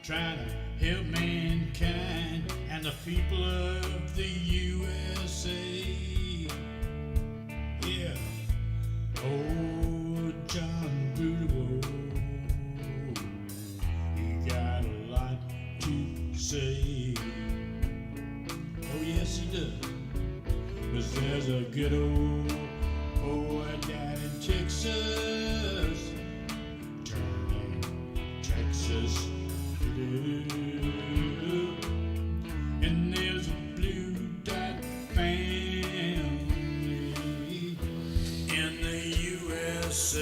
trying to help mankind and the people of the USA. Yeah. Oh, John Bruto, he got a lot to say. Oh, yes, he does. 'Cause there's a good old boy down in Texas, turning Texas blue. And there's a blue dot family in the USA.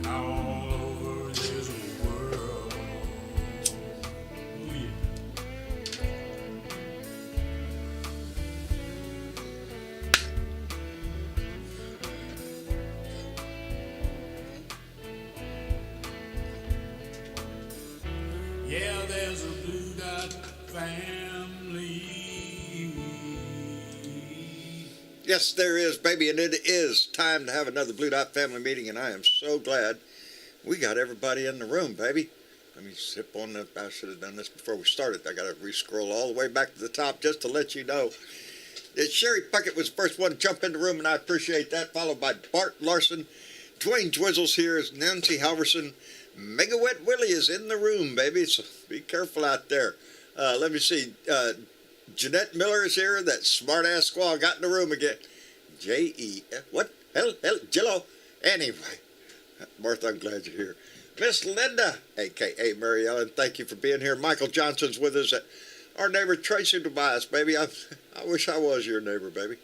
All over this world. Oh, yeah. Yeah, there's a blue dot family. Yes, there is, baby, and it is time to have another Blue Dot family meeting, and I am so glad we got everybody in the room, baby. Let me sip on the, I should have done this before we started. I got to re-scroll all the way back to the top just to let you know that Sherry Puckett was the first one to jump in the room, and I appreciate that, followed by Bart Larson. Dwayne Twizzles here is Nancy Halverson. Mega Wet Willie is in the room, baby, so be careful out there. Let me see. Jeanette Miller is here. That smart-ass squaw got in the room again. J-E-F. What? Hell, Jillo. Anyway, Martha, I'm glad you're here. Miss Linda, a.k.a. Mary Ellen, thank you for being here. Michael Johnson's with us. Our neighbor Tracy Tobias, baby. I wish I was your neighbor, baby.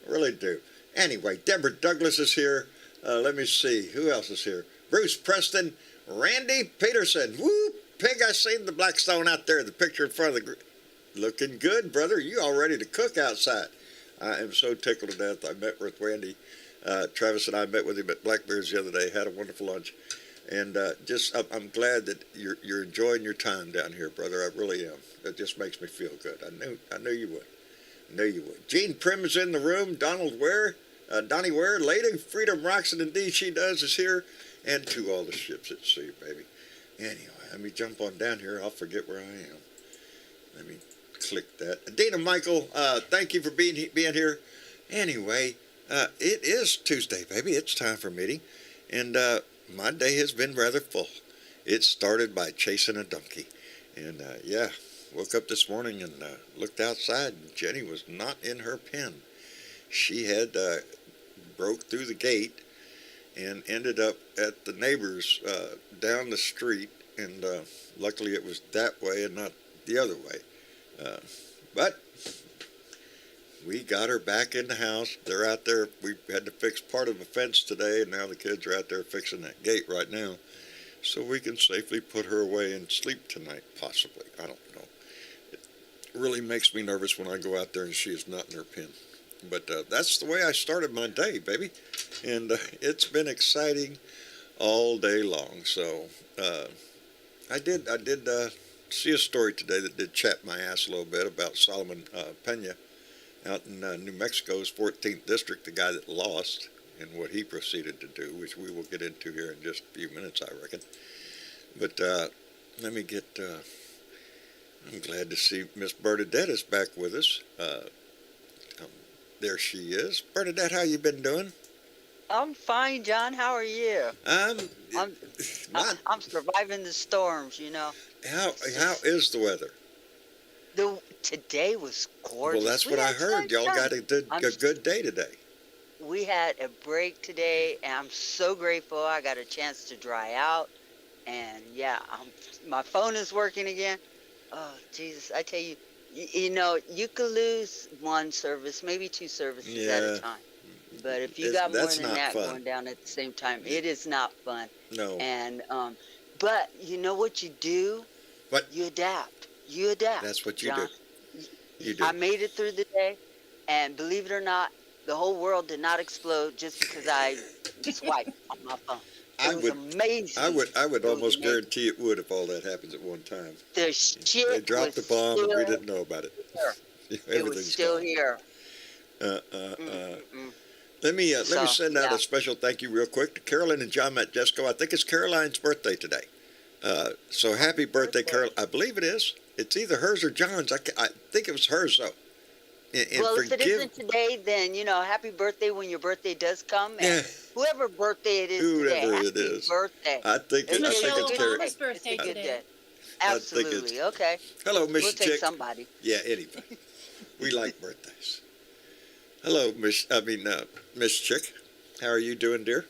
I really do. Anyway, Deborah Douglas is here. Let me see. Who else is here? Bruce Preston. Randy Peterson. Woo! Pig, I seen the Blackstone out there, the picture in front of the... Looking good, brother. You all ready to cook outside? I am so tickled to death. I met with Randy. Travis and I met with him at Blackbeard's the other day. Had a wonderful lunch. And I'm glad that you're enjoying your time down here, brother. I really am. It just makes me feel good. I knew you would. I knew you would. Gene Prim is in the room. Donald Ware, Donnie Ware, Lady Freedom Rocks, and indeed she does, is here. And to all the ships at sea, baby. Anyway, let me jump on down here. I'll forget where I am. Let me click that. Dana Michael, thank you for being here. Anyway, it is Tuesday, baby. It's time for meeting. And my day has been rather full. It started by chasing a donkey. And, woke up this morning and looked outside, and Jenny was not in her pen. She had broke through the gate and ended up at the neighbor's down the street, and luckily it was that way and not the other way. But we got her back in the house. They're out there. We had to fix part of a fence today, and now the kids are out there fixing that gate right now, so we can safely put her away and sleep tonight, possibly. I don't know. It really makes me nervous when I go out there and she is not in her pen. But that's the way I started my day, baby. And it's been exciting all day long. So I did see a story today that did chat my ass a little bit about Solomon Pena out in New Mexico's 14th District, the guy that lost, and what he proceeded to do, which we will get into here in just a few minutes, I reckon. But let me get... I'm glad to see Miss Bernadette is back with us. There she is. Bernadette, how you been doing? I'm fine, John. How are you? I'm surviving the storms, you know. How is the weather? Today was gorgeous. Well, that's what I heard. Y'all got a good day today. We had a break today, and I'm so grateful I got a chance to dry out. And yeah, my phone is working again. Oh, Jesus, I tell you, you know, you could lose one service, maybe two services at a time. But if you got more than that going down at the same time, it is not fun. No. And but you know what you do? What? You adapt. You adapt. That's what you John. do. You do. I made it through the day, and believe it or not, the whole world did not explode just because I swiped on my phone. It was amazing. I would almost guarantee it would if all that happens at one time. The shit They dropped the bomb and we didn't know about it. It was still here. Let me So, send out yeah. a special thank you real quick to Carolyn and John Matjesco. I think it's Caroline's birthday today. So happy birthday, Carol. I believe it is. It's either hers or John's. I think it was hers, though. And Well, if it forgive, isn't today, then happy birthday when your birthday does come, yeah, and whoever birthday it is today, whoever it happy is. birthday. I think It's it, I think Michelle it's a good Carol. day. Obama's birthday It's a good today. day. I think it's- Absolutely. Okay. Hello, Miss We'll take Chick. somebody. Yeah, anybody. We like birthdays. Hello, Miss Chick. How are you doing, dear?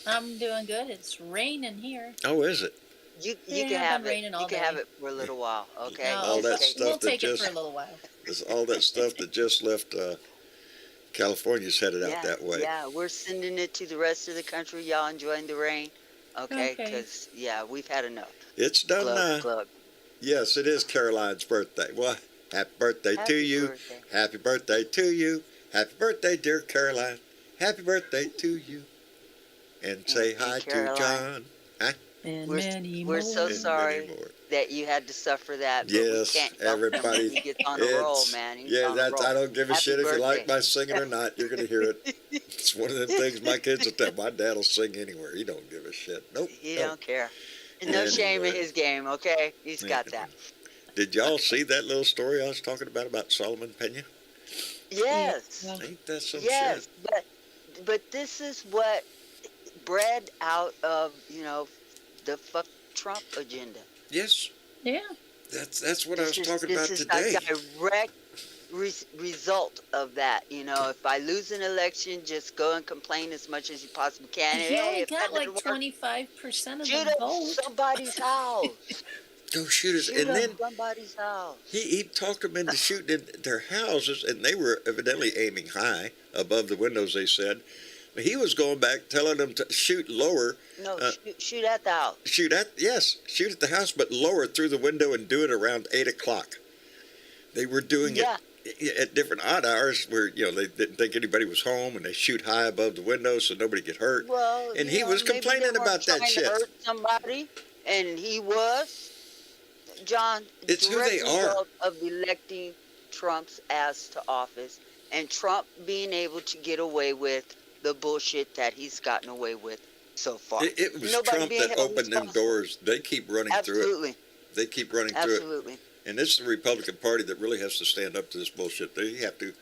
I'm doing good. It's raining here. Oh, is it? You Yeah, can it's have been it. raining You all can day. have it for a little while. Okay. No, All that Just stuff we'll that take it just- for a little while. It's all that stuff that just left California's headed out Yeah, that way. yeah, we're sending it to the rest of the country. Y'all enjoying the rain, okay? Okay. Because we've had enough. It's done Glug, now. glug. Yes, it is Caroline's birthday. Well, happy birthday to Happy you. birthday. Happy birthday to you. Happy birthday, dear Caroline. Happy birthday to you. And say And hi Caroline. to John. Huh? And We're- many we're more. so And many sorry. more. That you had to suffer that. But Yes, we can't help him when everybody. he gets on a roll, man. He's Yeah, on a roll. I don't give a Happy shit if you like birthday. my singing or not. You're going to hear it. It's one of them things my kids will tell. My dad will sing anywhere. He don't give a shit. Nope. He nope. don't care. There's no shame in Anyway. his game, okay? He's got that. Did y'all see that little story I was talking about Solomon Pena? Yes. Yeah. Ain't that some Yes, shit? but this is what bred out of the fuck Trump agenda. Yes. Yeah. That's what I was talking this about is today. a direct result of that. If I lose an election, just go and complain as much as you possibly can. He only if got that like doesn't work, 25% of shoot the up vote. somebody's house. Go shoot us. Shoot And up then somebody's house. he talked them into shooting in their houses, and they were evidently aiming high above the windows, they said. But he was going back telling them to shoot lower. No, shoot at the house. Shoot at the house, but lower through the window and do it around 8 o'clock. They were doing Yeah. it at different odd hours where they didn't think anybody was home, and they shoot high above the window so nobody get hurt. Well, And he was maybe complaining they weren't about that trying shit. To hurt somebody, and he was. John, It's who they direct are. result of electing Trump's ass to office, and Trump being able to get away with the bullshit that he's gotten away with so far. It was Nobody Trump being that held opened them responsible. doors. They keep running through it. Absolutely, They keep running through it. absolutely. And it's the Republican Party that really has to stand up to this bullshit. They have to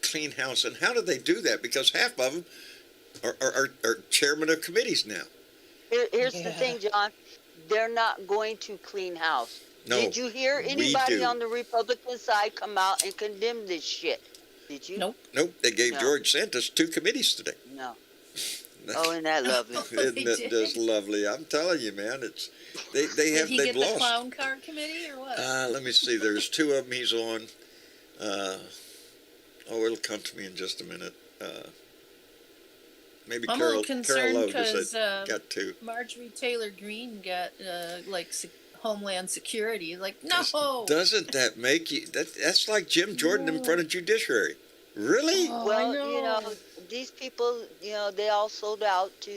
clean house. And how do they do that? Because half of them are chairman of committees now. Here's the Yeah. thing, John. They're not going to clean house. No, Did you hear we anybody do. on the Republican side come out and condemn this shit? Did you? Nope. Nope, they gave No. George Santos 2 committees today. No. Oh, isn't that lovely? Isn't They it did. just lovely? I'm telling you, man. It's Did he they've get lost. the clown car committee or what? Let me see. There's 2 of them he's on. It'll come to me in just a minute. Maybe I'm a Carol little concerned Lowe just because said got 2. Marjorie Taylor Greene got Homeland Security. Like, no. Doesn't that make you? That's like Jim Jordan in front of Judiciary. Really? Oh, Well, I know. these people, they all sold out to,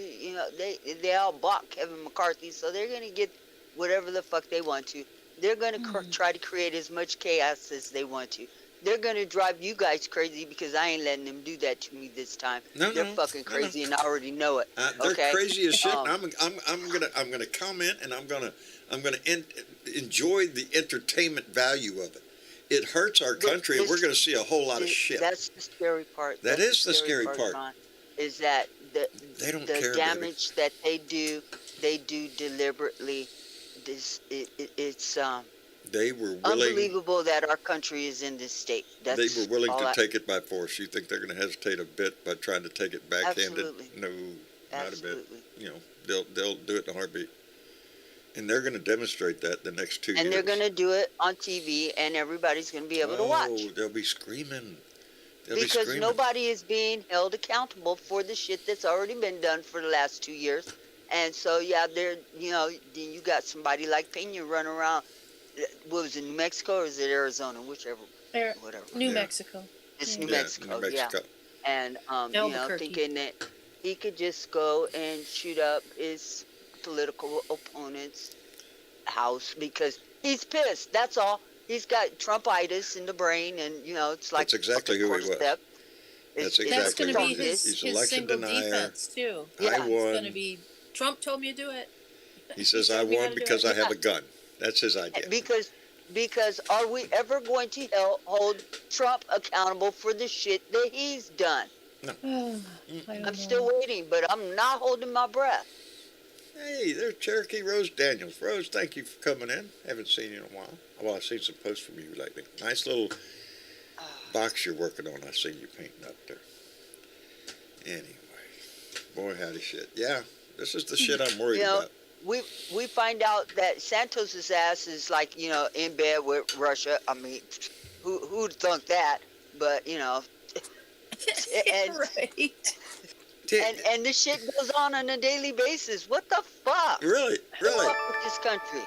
they all bought Kevin McCarthy, so they're going to get whatever the fuck they want to. They're going to try to create as much chaos as they want to. They're going to drive you guys crazy because I ain't letting them do that to me this time. No, They're no, fucking no, crazy, and I already know it. They're okay? crazy as shit. Um, And I'm gonna comment, and I'm gonna enjoy the entertainment value of it. It hurts our country, and we're gonna see a whole lot of shit. That's the scary part. That That's is the scary part. John, is that They don't the care, baby. damage that they do deliberately. It's They were willing. unbelievable that our country is in this state. That's They were willing all to I- take it by force. You think they're going to hesitate a bit by trying to take it backhanded? Absolutely. No, not a Absolutely. bit. They'll do it in a heartbeat, and they're going to demonstrate that the next 2 years. And they're going to do it on TV, and everybody's going to be able to watch. Oh, they'll be screaming. They'll be Because screaming. nobody is being held accountable for the shit that's already been done for the last 2 years. And so, then you got somebody like Pena running around. What was it, New Mexico or is it Arizona? Whichever, whatever. New Yeah. Mexico. It's Yeah. New Yeah, Mexico, New Mexico. And, Albuquerque. thinking that he could just go and shoot up his political opponent's house because he's pissed. That's all. He's got Trumpitis in the brain, and, it's like That's exactly fucking who he was. cordyceps. That's That's exactly going to what be it is. his He's election single denier. defense too. I It's going to won. be Trump told me to do it. He says, said I we won gotta do because it. I have a gun. That's his idea. Because are we ever going to hold Trump accountable for the shit that he's done? I don't I'm know. still waiting, but I'm not holding my breath. Hey, there's Cherokee Rose Daniels. Rose, thank you for coming in. Haven't seen you in a while. Well, I've seen some posts from you lately. Nice little box you're working on. I seen you painting up there. Anyway, boy, howdy shit. Yeah, this is the shit I'm worried about. We find out that Santos's ass is like, in bed with Russia. I mean, who'd thunk that? But and Right. and this shit goes on a daily basis. What the fuck? Really? What's wrong with this country?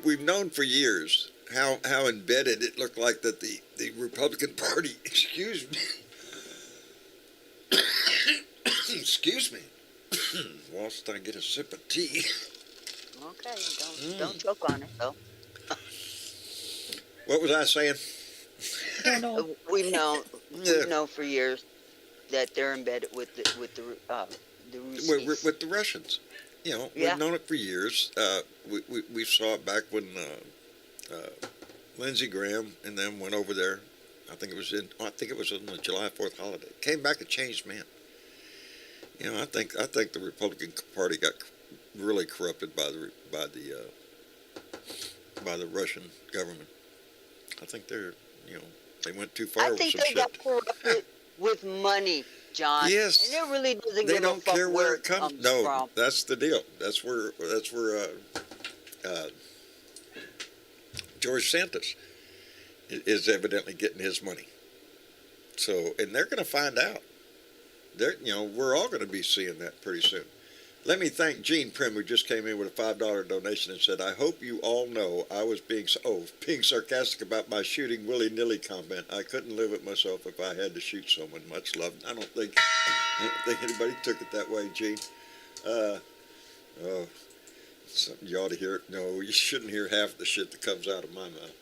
We've known for years how embedded it looked like that the Republican Party, excuse me, excuse me, whilst I get a sip of tea. Okay, don't choke on it though. What was I saying? I don't know. We've Yeah. known for years that they're embedded with the Ruskies. With the Russians. Yeah. We've known it for years. We saw it back when Lindsey Graham and them went over there. I think it was on the July 4th holiday. Came back a changed man. I think the Republican Party got really corrupted by the Russian government. I think they went too far I with think some they shit. got corrupted with money, John. Yes. And it really doesn't They give a don't fuck care where it comes. No, from. that's the deal. That's where George Santos is evidently getting his money. So, and they're going to find out. We're all going to be seeing that pretty soon. Let me thank Gene Prim, who just came in with a $5 donation and said, I hope you all know I was being sarcastic about my shooting willy-nilly comment. I couldn't live with myself if I had to shoot someone. Much love. I don't think anybody took it that way, Gene. Something you ought to hear. No, you shouldn't hear half the shit that comes out of my mouth.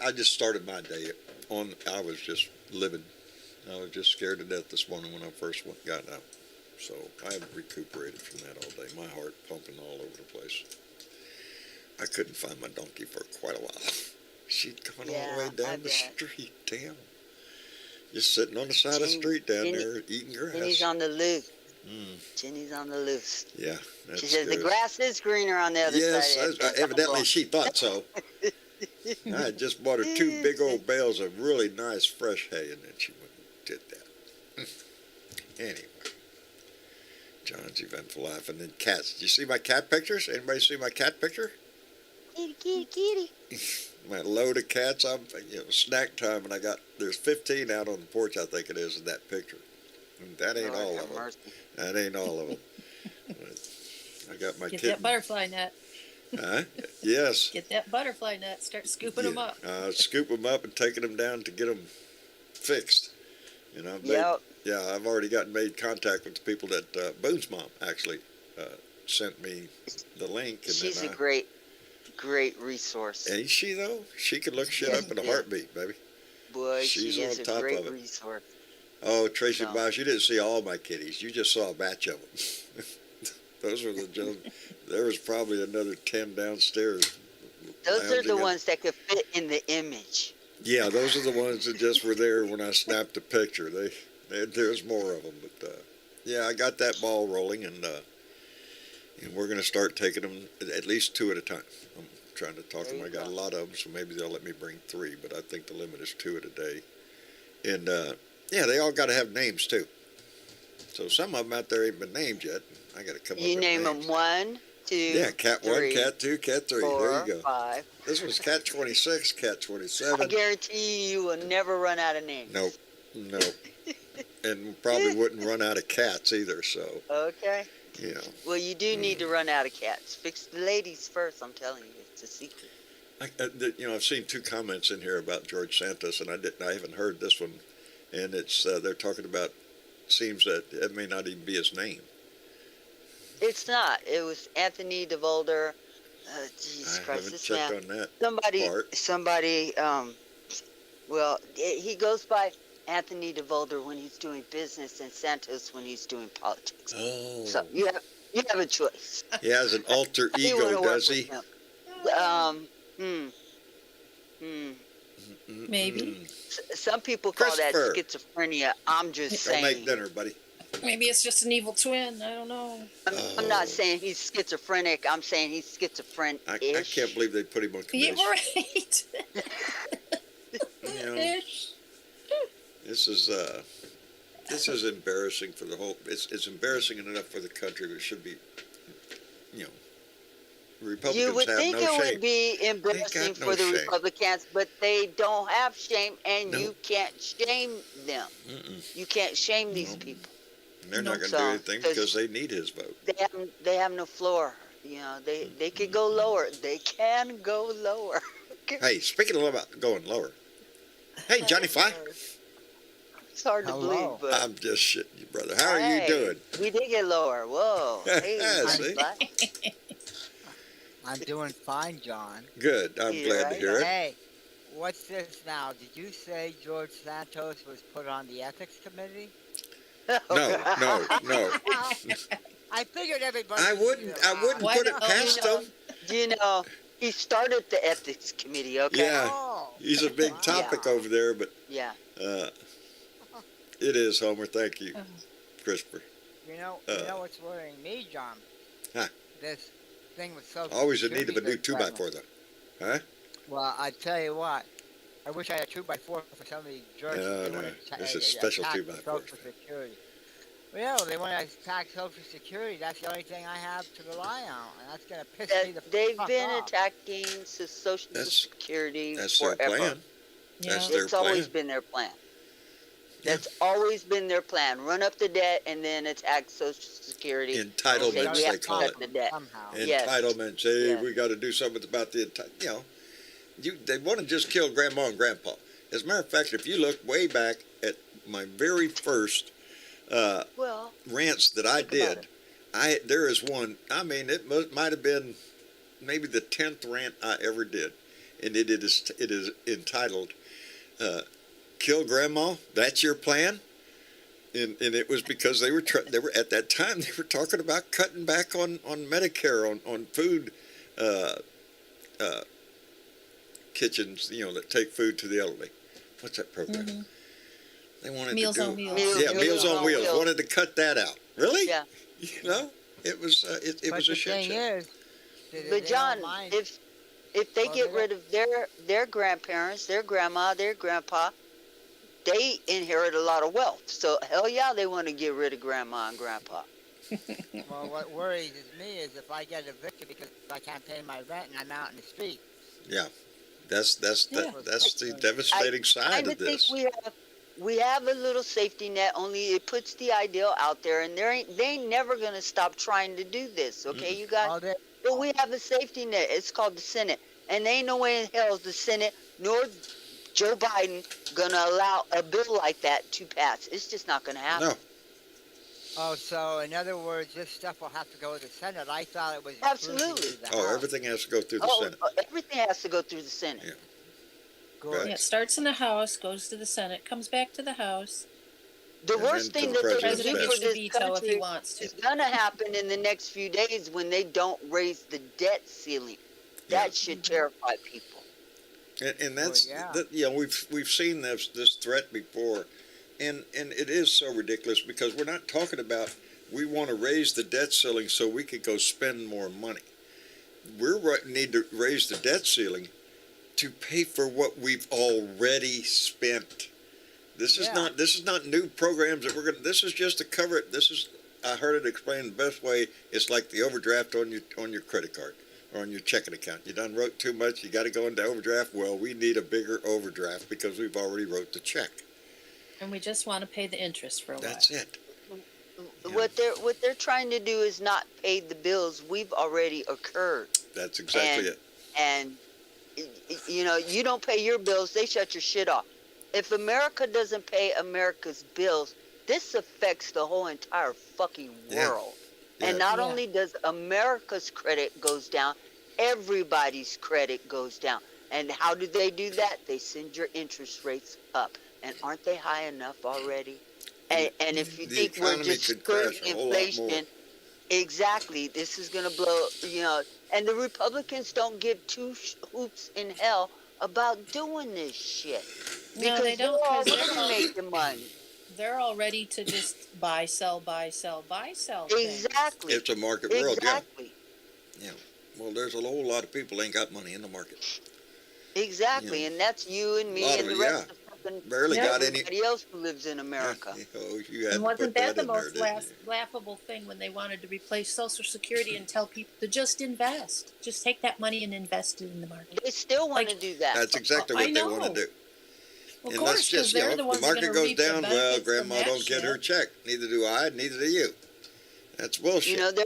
I just started my day I was just living. I was just scared to death this morning when I first got up. So I haven't recuperated from that all day. My heart pumping all over the place. I couldn't find my donkey for quite a while. She'd gone all the way down the street. Damn. Just sitting on the side of the street down there eating grass. Jenny's on the loose. Jenny's on the loose. Yeah. She says the grass is greener on the other side. Yes, evidently she thought so. I had just bought her 2 big old bales of really nice fresh hay, and then she went and did that. Anyway, John's eventful life, and then cats. Did you see my cat pictures? Anybody see my cat picture? Kitty, kitty, kitty. My load of cats. Snack time, and there's 15 out on the porch, I think it is, in that picture. And that ain't all of them. Mercy. That ain't all of them. I got my Get kitten. that butterfly net. Huh? Yes. Get that butterfly net. Start scooping them up. Scoop them up and taking them down to get them fixed. Yep. I've already made contact with the people that Boone's mom actually sent me the link. And She's then a great resource. Ain't she though? She can look shit up in a heartbeat, baby. Boy, She's she is on a top great of it. resource. Oh, Tracy Bosch, you didn't see all my kitties. You just saw a batch of them. Those were the gentlemen. There was probably another 10 downstairs. Those are the ones that could fit in the image. Yeah, those are the ones that just were there when I snapped the picture. There's more of them, but I got that ball rolling, and we're going to start taking them at least 2 at a time. I'm trying to talk to them. I got a lot of them, so maybe they'll let me bring 3, but I think the limit is 2 at a day. And they all got to have names too. So some of them out there ain't been named yet. I got to come up with names. You name them 1, 2, yeah, cat 3, 1, cat 2, cat 3. 4, there you go. 5. This was cat 26, cat 27. I guarantee you will never run out of names. Nope. And probably wouldn't run out of cats either, so. Okay. Well, you do need to run out of cats. Fix the ladies first, I'm telling you. It's a secret. I've seen 2 comments in here about George Santos, and I haven't heard this one. And it's they're talking about, seems that it may not even be his name. It's not. It was Anthony DeVolder Jesus I Christ, haven't this checked man. on that part. Somebody. Well, he goes by Anthony DeVolder when he's doing business, and Santos when he's doing politics. So Oh, you have a choice. he has an alter How do you want ego, to work does with he? him? Hmm. Hmm. Maybe. Some people call that Christopher, schizophrenia. I'm just go make saying. dinner, buddy. Maybe it's just an evil twin. I don't know. I'm not saying he's schizophrenic. I'm saying he's schizophrenic-ish. I can't believe they put him on Yeah, commission. right. You know, Ish. this is embarrassing for the whole. It's embarrassing enough for the country, but it should be, you know, Republicans You would have think no it shame. would be embarrassing got no for the shame. Republicans, but they don't have shame, and No. you can't shame them. Mm-mm. You can't shame these No. people. And they're not going to So, do anything because they need his vote. They have no floor. You know, they could go lower. They can go lower. Hey, speaking about going lower. Hey, Johnny Fly. It's hard to Hello. believe, but I'm just shitting you, brother. How are you hey, doing? We did get lower. Whoa. Hey, See? Black. I'm doing fine, John. Good. I'm Yeah, glad to right. hear it. Hey, what's this now? Did you say George Santos was put on the ethics committee? No. I figured everybody. I knew wouldn't that. Why put the it hell past not? him. You know, he started the ethics committee, okay? Yeah. Oh, He's a big wow. topic over there, but Yeah. it is, Homer. Thank you, Oh. Christopher. You know what's worrying me, John? Huh. This thing with social Always in need of a Security new that's 2x4, though. Huh? Well, I tell you what. I wish I had a 2x4 for some of these jerks. No, They no. wanna This is special attack 2x4. Social Security. Well, they want to attack Social Security. That's the only thing I have to rely on, and that's going to piss me the They've fuck been off. attacking Social That's- Security That's their forever. plan. Yeah. That's their It's always plan. been their plan. That's always been their plan. Run up the debt and then attack Social Security. Entitlements, we have they to call cut it. the debt. Somehow. Yes. Entitlements. Hey, Yes. we got to do something about the they want to just kill Grandma and Grandpa. As a matter of fact, if you look way back at my very first Well, rants that I Think about did, there is one. I mean, it might have been maybe the 10th rant I ever did, and it is entitled "Kill Grandma." That's your plan. And it was because they were at that time they were talking about cutting back on Medicare on food kitchens, that take food to the elderly. What's that program? Mm-hmm. They wanted Meals to do on Wheels. Meals on Wheels. Wanted to cut that out. Really? yeah. It was it But was a the shit thing show. is, But John, if they Well, get they rid of their grandparents, their grandma, their grandpa, they inherit a lot of wealth. So hell yeah, they want to get rid of grandma and grandpa. well, what worries me is if I get evicted because I can't pay my rent and I'm out in the street. Yeah, that's Yeah. that's the devastating side I of think this. we have a little safety net. Only it puts the ideal out there, and they ain't never gonna stop trying to do this. Okay, you guys. All day, But we have a safety net. It's called the Senate, and there ain't no way in hell the Senate nor Joe Biden gonna allow a bill like that to pass. It's just not gonna happen. No, oh, so in other words, this stuff will have to go to the Senate. I thought it was Absolutely. exclusive to the oh, House. everything has to go through the Senate. Everything has to go through the Senate. Yeah. Good. Right. Yeah, it starts in the House, goes to the Senate, comes back to the House. The And worst then to thing the that they can president's do President for gets to this veto if he country wants to. is gonna happen in the next few days when they don't raise the debt ceiling. That should terrify people. And that's Well, yeah. we've seen this threat before, and it is so ridiculous because we're not talking about we want to raise the debt ceiling so we could go spend more money. Need to raise the debt ceiling to pay for what we've already spent. This is not new programs that we're gonna. This is just to cover it. I heard it explained the best way. It's like the overdraft on your credit card or on your checking account. You done wrote too much. You got to go into overdraft. Well, we need a bigger overdraft because we've already wrote the check. And we just want to pay the interest for a while. That's it. Yeah. What they're trying to do is not pay the bills. We've already occurred. That's exactly it. And you don't pay your bills, they shut your shit off. If America doesn't pay America's bills, this affects the whole entire fucking Yeah. world. Yeah. And not Yeah. only does America's credit goes down, everybody's credit goes down. And how do they do that? They send your interest rates up. And aren't they high enough already? And if you The think we're economy just could crash skirting a whole lot more. inflation, exactly, this is going to blow, and the Republicans don't give two hoops in hell about doing this shit. No, they Because don't, they're 'cause they're already all- making money. They're all ready to just buy, sell, buy, sell, buy, sell things. Exactly. It's a market world, yeah. Exactly. Well, there's a whole lot of people ain't got money in the market. Exactly. Yeah. And that's you and me Lot and of the it, rest of fucking Barely got any. everybody else who lives in America. Oh, you had And to put wasn't that the in there, most didn't you? laughable thing when they wanted to replace Social Security and tell people to just invest? Just take that money and invest it in the market. They still want to Like- do that. That's exactly what I they want know. to do. Of And course, let's because just, they're if the the ones that market are going to goes reap the down, well, benefits from grandma that don't get her shit. check. Neither do I, neither do you. That's bullshit.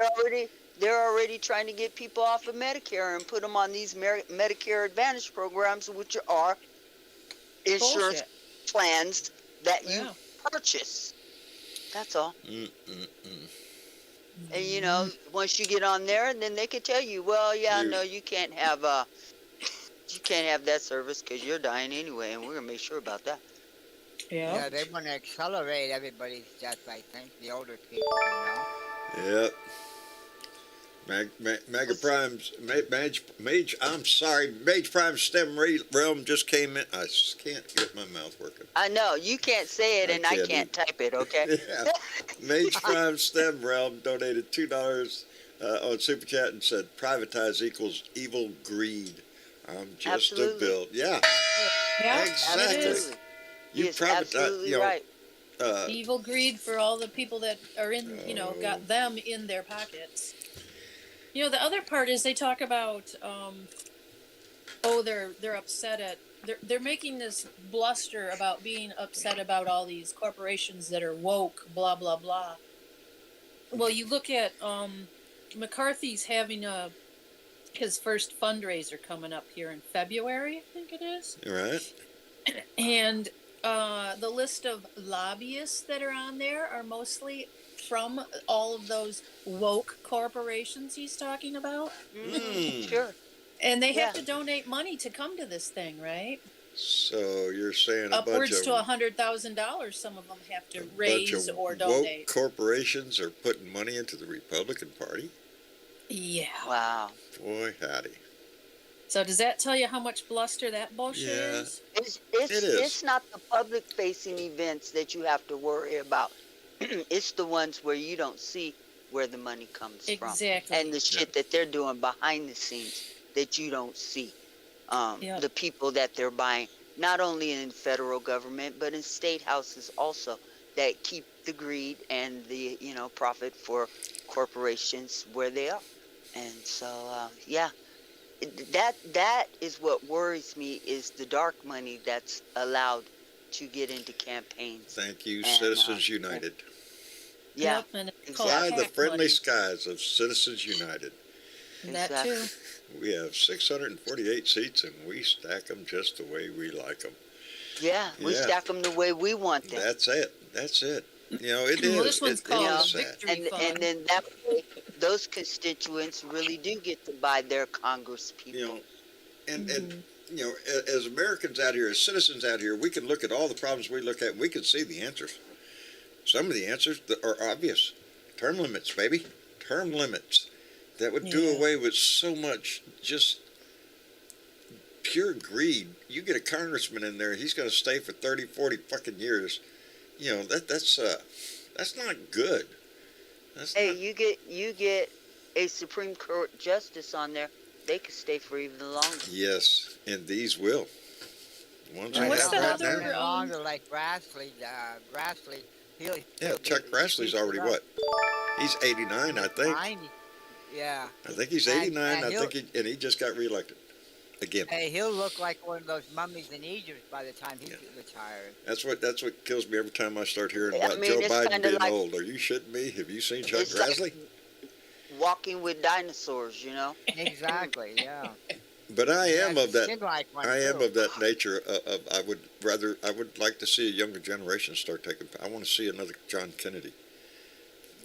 They're already trying to get people off of Medicare and put them on these Medicare Advantage programs, which are insurance Bullshit. plans that you Yeah. purchase. That's all. Mm-mm-mm. And once you get on there, and then they could tell you, well, yeah, You- no, you can't have that service because you're dying anyway, and we're gonna make sure about that. Yeah, they want to accelerate everybody's death, I think, the older people, Yep. Mega Prime's Mage Prime STEM realm just came in. I just can't get my mouth working. I know you can't say it, and I kidding. can't type it. Okay. Yeah. Mage Prime STEM realm donated $2 on Super Chat and said, "Privatize equals evil greed." I'm just Absolutely. a bill. Yeah. Yeah, Exactly. it is. Absolutely. You He is privatize. absolutely right. Evil greed for all the people that are in, Oh. got them in their pockets. The other part is they talk about, they're upset at, they're making this bluster about being upset about all these corporations that are woke, blah, blah, blah. Well, you look at, McCarthy's having his first fundraiser coming up here in February, I think it is. Right. And the list of lobbyists that are on there are mostly from all of those woke corporations he's talking about. Sure. And they have Yeah. to donate money to come to this thing, right? So you're saying Upwards to a $100,000 some of them have to bunch raise of or woke donate. corporations are putting money into the Republican Party? Yeah. Wow. Boy, howdy. So does that tell you how much bluster that bullshit Yeah. is? It is. It's not the public facing events that you have to worry about. It's the ones where you don't see where the money comes from. Exactly. And the shit that they're doing behind the scenes that you don't see. Yeah. The people that they're buying, not only in federal government, but in state houses also, that keep the greed and the, profit for corporations where they are. And so, that is what worries me, is the dark money that's allowed to get into campaigns. Thank you, And, Citizens United. Yeah, Yep, and it's called Fly the PAC friendly money. skies of Citizens United. That exactly. too. We have 648 seats, and we stack them just the way we like them. Yeah, we Yeah. stack them the way we want them. That's it. That's it. It Well, is. this one's It called is sad. Victory And Fund. then that way, those constituents really do get to buy their Congress people. You know, and as Americans out here, as citizens out here, we can look at all the problems we look at, and we can see the answers. Some of the answers that are obvious. Term limits, baby. Term limits. That would do Yeah. away with so much just pure greed. You get a congressman in there, he's going to stay for 30, 40 fucking years. That's not good. That's Hey, not, you get a Supreme Court justice on there, they could stay for even longer. yes, and these will. Ones And we what's have that right other, now. longer, like Grassley. He'll Yeah, Chuck Grassley's already what? He's 89, I think. 90. Yeah. I think he's And- 89. and I think he just got reelected again. Hey, he'll look like one of those mummies in Egypt by the time he retires. That's what kills me every time I start hearing I about mean, Joe it's Biden kinda being like- old. Are you shitting me? Have you seen Chuck It's like- Grassley? Walking with dinosaurs, Exactly, yeah. But I am Yeah, of that. seemed like one, I am too. of that nature. I would like to see a younger generation start taking. I want to see another John Kennedy.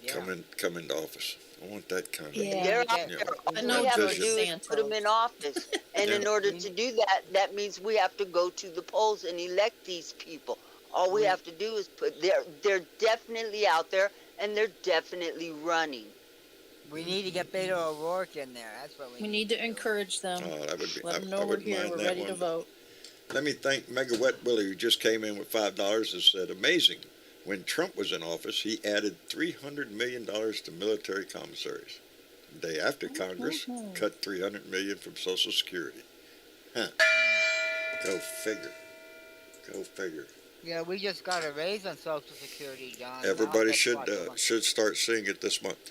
come into office. I want that kind of. Yeah. They're out Yeah. there. I All know we have George to do is put them Santos. in office. And in Yeah. order to do that, that means we have to go to the polls and elect these people. All we have to do is they're definitely out there, and they're definitely running. We need to get Beto O'Rourke in there. That's what we We need need to to do. encourage them. Oh, that would be. Let them I know we're wouldn't here. mind We're that ready to one. vote. Let me thank Mega Wet Willie, who just came in with $5 and said, amazing. When Trump was in office, he added $300 million to military commissaries. The day after Congress cut $300 million from Social Security. Huh. Go figure. Go figure. Yeah, we just got a raise on Social Security, John. Everybody Now, should that's what- should start seeing it this month.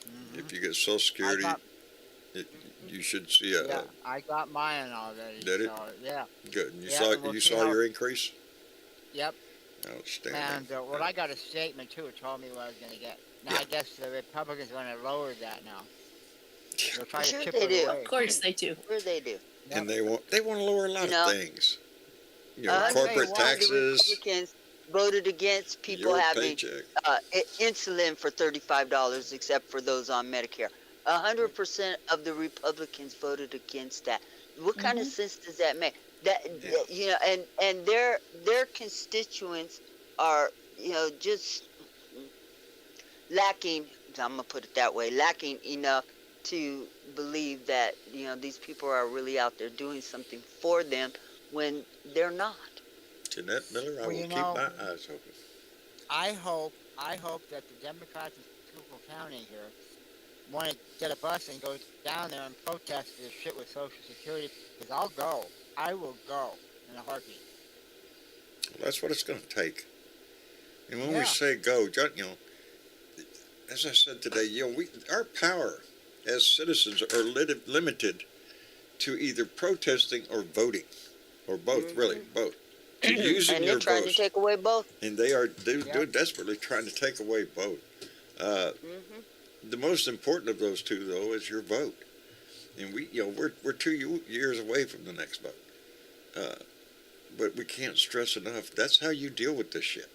Mhm. If you get Social Security, got- you should see a, Yeah, I got mine already. Did it? So, yeah. good. You Yeah, saw we'll you see saw how- your increase. Yep. Outstanding. And well, I got a statement too. It told me what I was going to get. Now Yeah. I guess the Republicans are going to lower that now. They'll try Sure to chip they it do. away. Of course they do. Sure they do. And they want to lower a lot You know, of things. You know, I'll tell you corporate what, The taxes, Republicans voted against people your having paycheck. insulin for $35, except for those on Medicare. 100% of the Republicans voted against that. What kind of sense does that make? That, you know, and their constituents are, you know, just lacking. I'm gonna put it that way, lacking enough to believe that, you know, these people are really out there doing something for them when they're not. Jeanette Miller, I Well, will you keep know- my eyes open. I hope that the Democrats in Schuylkill County here want to get a bus and go down there and protest this shit with Social Security. Because I'll go. I will go in a heartbeat. Well, that's what it's going to take. And when we Yeah. say go, John, you know, as I said today, you know, our power as citizens are limited to either protesting or voting, or both, really, both. To using And your they're trying votes. to take away both. And they're desperately trying to take away both. The most important of those two, though, is your vote. And we're 2 years away from the next vote. But we can't stress enough. That's how you deal with this shit.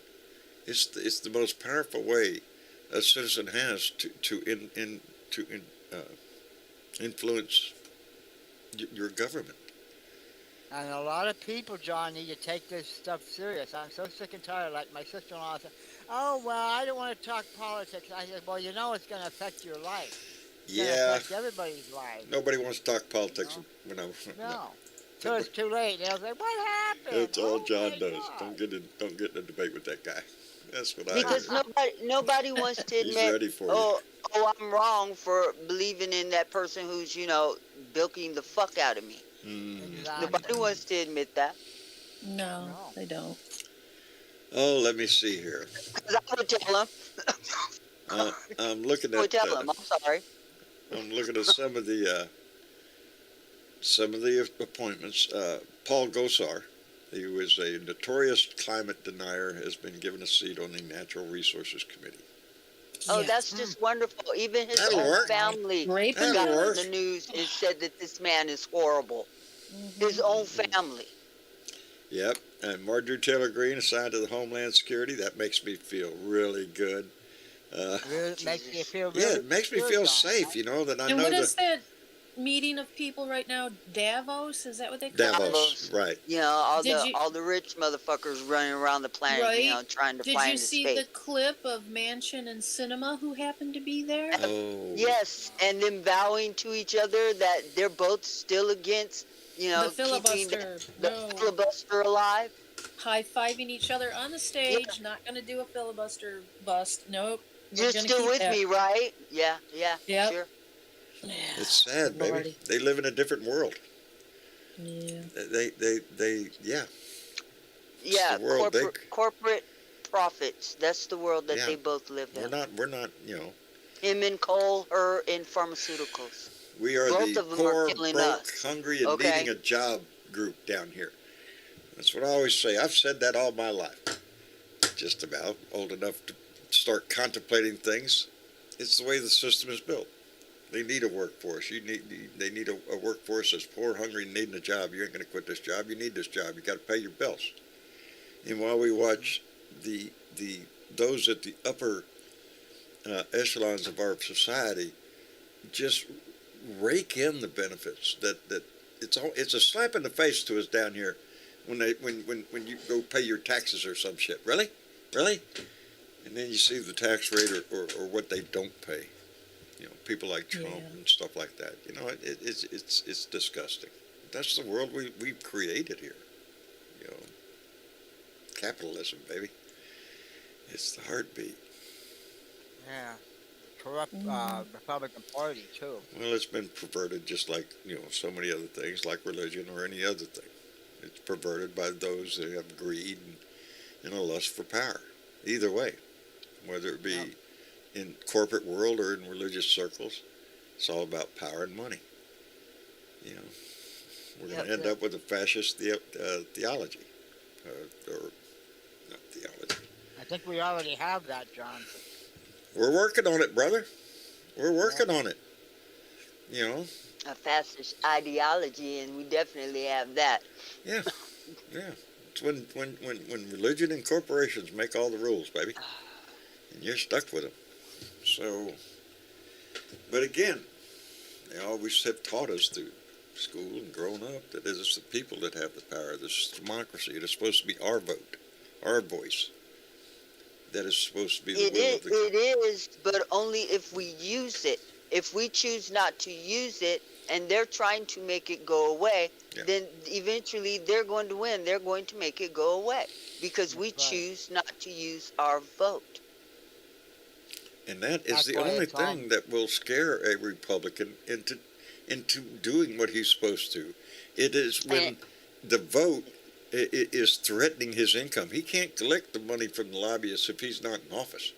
It's the most powerful way a citizen has to influence your government. And a lot of people, John, need to take this stuff serious. I'm so sick and tired. Like my sister-in-law said, "Oh well, I don't want to talk politics." I said, "Well, you know it's going to affect your life. It's going to Yeah, affect everybody's life. nobody wants to talk politics No. when I'm. No, till it's too late. They'll say, "What happened?" That's all Oh, John my does. God. Don't get in a debate with that guy. That's what I Because hear. nobody wants to He's admit, ready for you. oh, I'm wrong for believing in that person who's, you know, bilking the fuck out of me. Exactly. Nobody wants to admit that. No, No. they don't. Oh, let me see here. Because I would tell them. I'm looking I would at. tell them. I'm sorry. I'm looking at some of the appointments. Paul Gosar, who is a notorious climate denier, has been given a seat on the Natural Resources Committee. Oh, Yeah. that's just wonderful. Even his That'll own work. family Rape That'll got work. on the news and said that this man is horrible. His own family. Yep. And Marjorie Taylor Greene assigned to the Homeland Security. That makes me feel really good. Really makes you feel Yeah, really it makes me good, feel John. safe, you know, that I And know what is that that meeting of people right now? Davos? Is that what they call it? Davos, right. You know, all Did the you- all the rich motherfuckers running around the planet, Right. you know, trying to Did find you a see space. the clip of Manchin and Cinema who happened to be there? Oh. Yes, and them vowing to each other that they're both still against, you know, The filibuster. keeping the No. filibuster alive. High-fiving each other on the stage. Not going to do a filibuster bust. Nope. We're You're gonna still keep with that. me, right? Yeah, Yep. sure. Yeah. It's sad, baby. Lordy. They live in a different world. Yeah. Yeah. Yeah, the world. corporate profits. That's the world that Yeah. they both live in. We're not, you know, Him in coal, her in pharmaceuticals. we are Both the of them are poor, killing broke, us. hungry, and Okay. needing a job group down here. That's what I always say. I've said that all my life. Just about old enough to start contemplating things. It's the way the system is built. They need a workforce. They need a workforce that's poor, hungry, and needing a job. You ain't going to quit this job. You need this job. You got to pay your bills. And while we watch those at the upper echelons of our society just rake in the benefits that it's a slap in the face to us down here when you go pay your taxes or some shit. Really? And then you see the tax rate or what they don't pay. People like Trump and stuff like that. It's disgusting. That's the world we've created here. Capitalism, baby. It's the heartbeat. Yeah. Corrupt Republican Party, too. Well, it's been perverted just like, so many other things, like religion or any other thing. It's perverted by those that have greed and a lust for power. Either way, whether it be in corporate world or in religious circles, it's all about power and money. We're going to end up with a fascist theology. Or not theology. I think we already have that, John. We're working on it, brother. We're working on it. A fascist ideology, and we definitely have that. Yeah. It's when religion and corporations make all the rules, baby, and you're stuck with them. So, but again, they always have taught us through school and growing up that it is the people that have the power. This is democracy. It is supposed to be our vote, our voice. That is supposed to be the will of the... It is, but only if we use it. If we choose not to use it, and they're trying to make it go away, then eventually they're going to win. They're going to make it go away because we choose not to use our vote. And that is the only thing that will scare a Republican into doing what he's supposed to. It is when the vote is threatening his income. He can't collect the money from the lobbyists if he's not in office.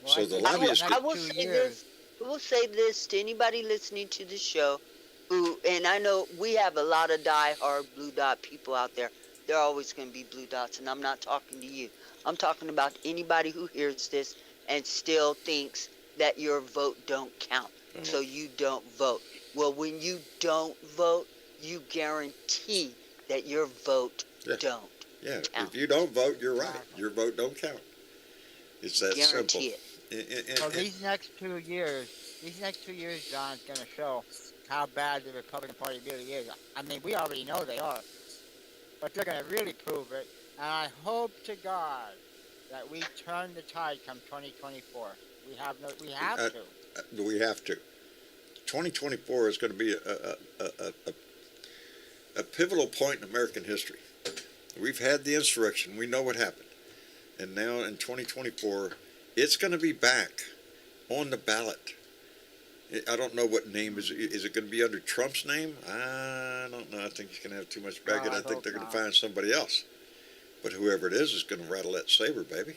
Well, so the lobbyists... I will say this to anybody listening to the show and I know we have a lot of diehard Blue Dot people out there. There are always going to be Blue Dots, and I'm not talking to you. I'm talking about anybody who hears this and still thinks that your vote don't count, so you don't vote. Well, when you don't vote, you guarantee that your vote don't count. If you don't vote, you're right. Your vote don't count. It's that guarantee simple. So these next 2 years, John, is going to show how bad the Republican Party really is. I mean, we already know they are, but they're going to really prove it. And I hope to God that we turn the tide come 2024. We have to. We have to. 2024 is going to be a pivotal point in American history. We've had the insurrection. We know what happened. And now in 2024, it's going to be back on the ballot. I don't know what name is it going to be under Trump's name? I don't know. I think he's going to have too much baggage. I think they're going to find somebody else. But whoever it is going to rattle that saber, baby.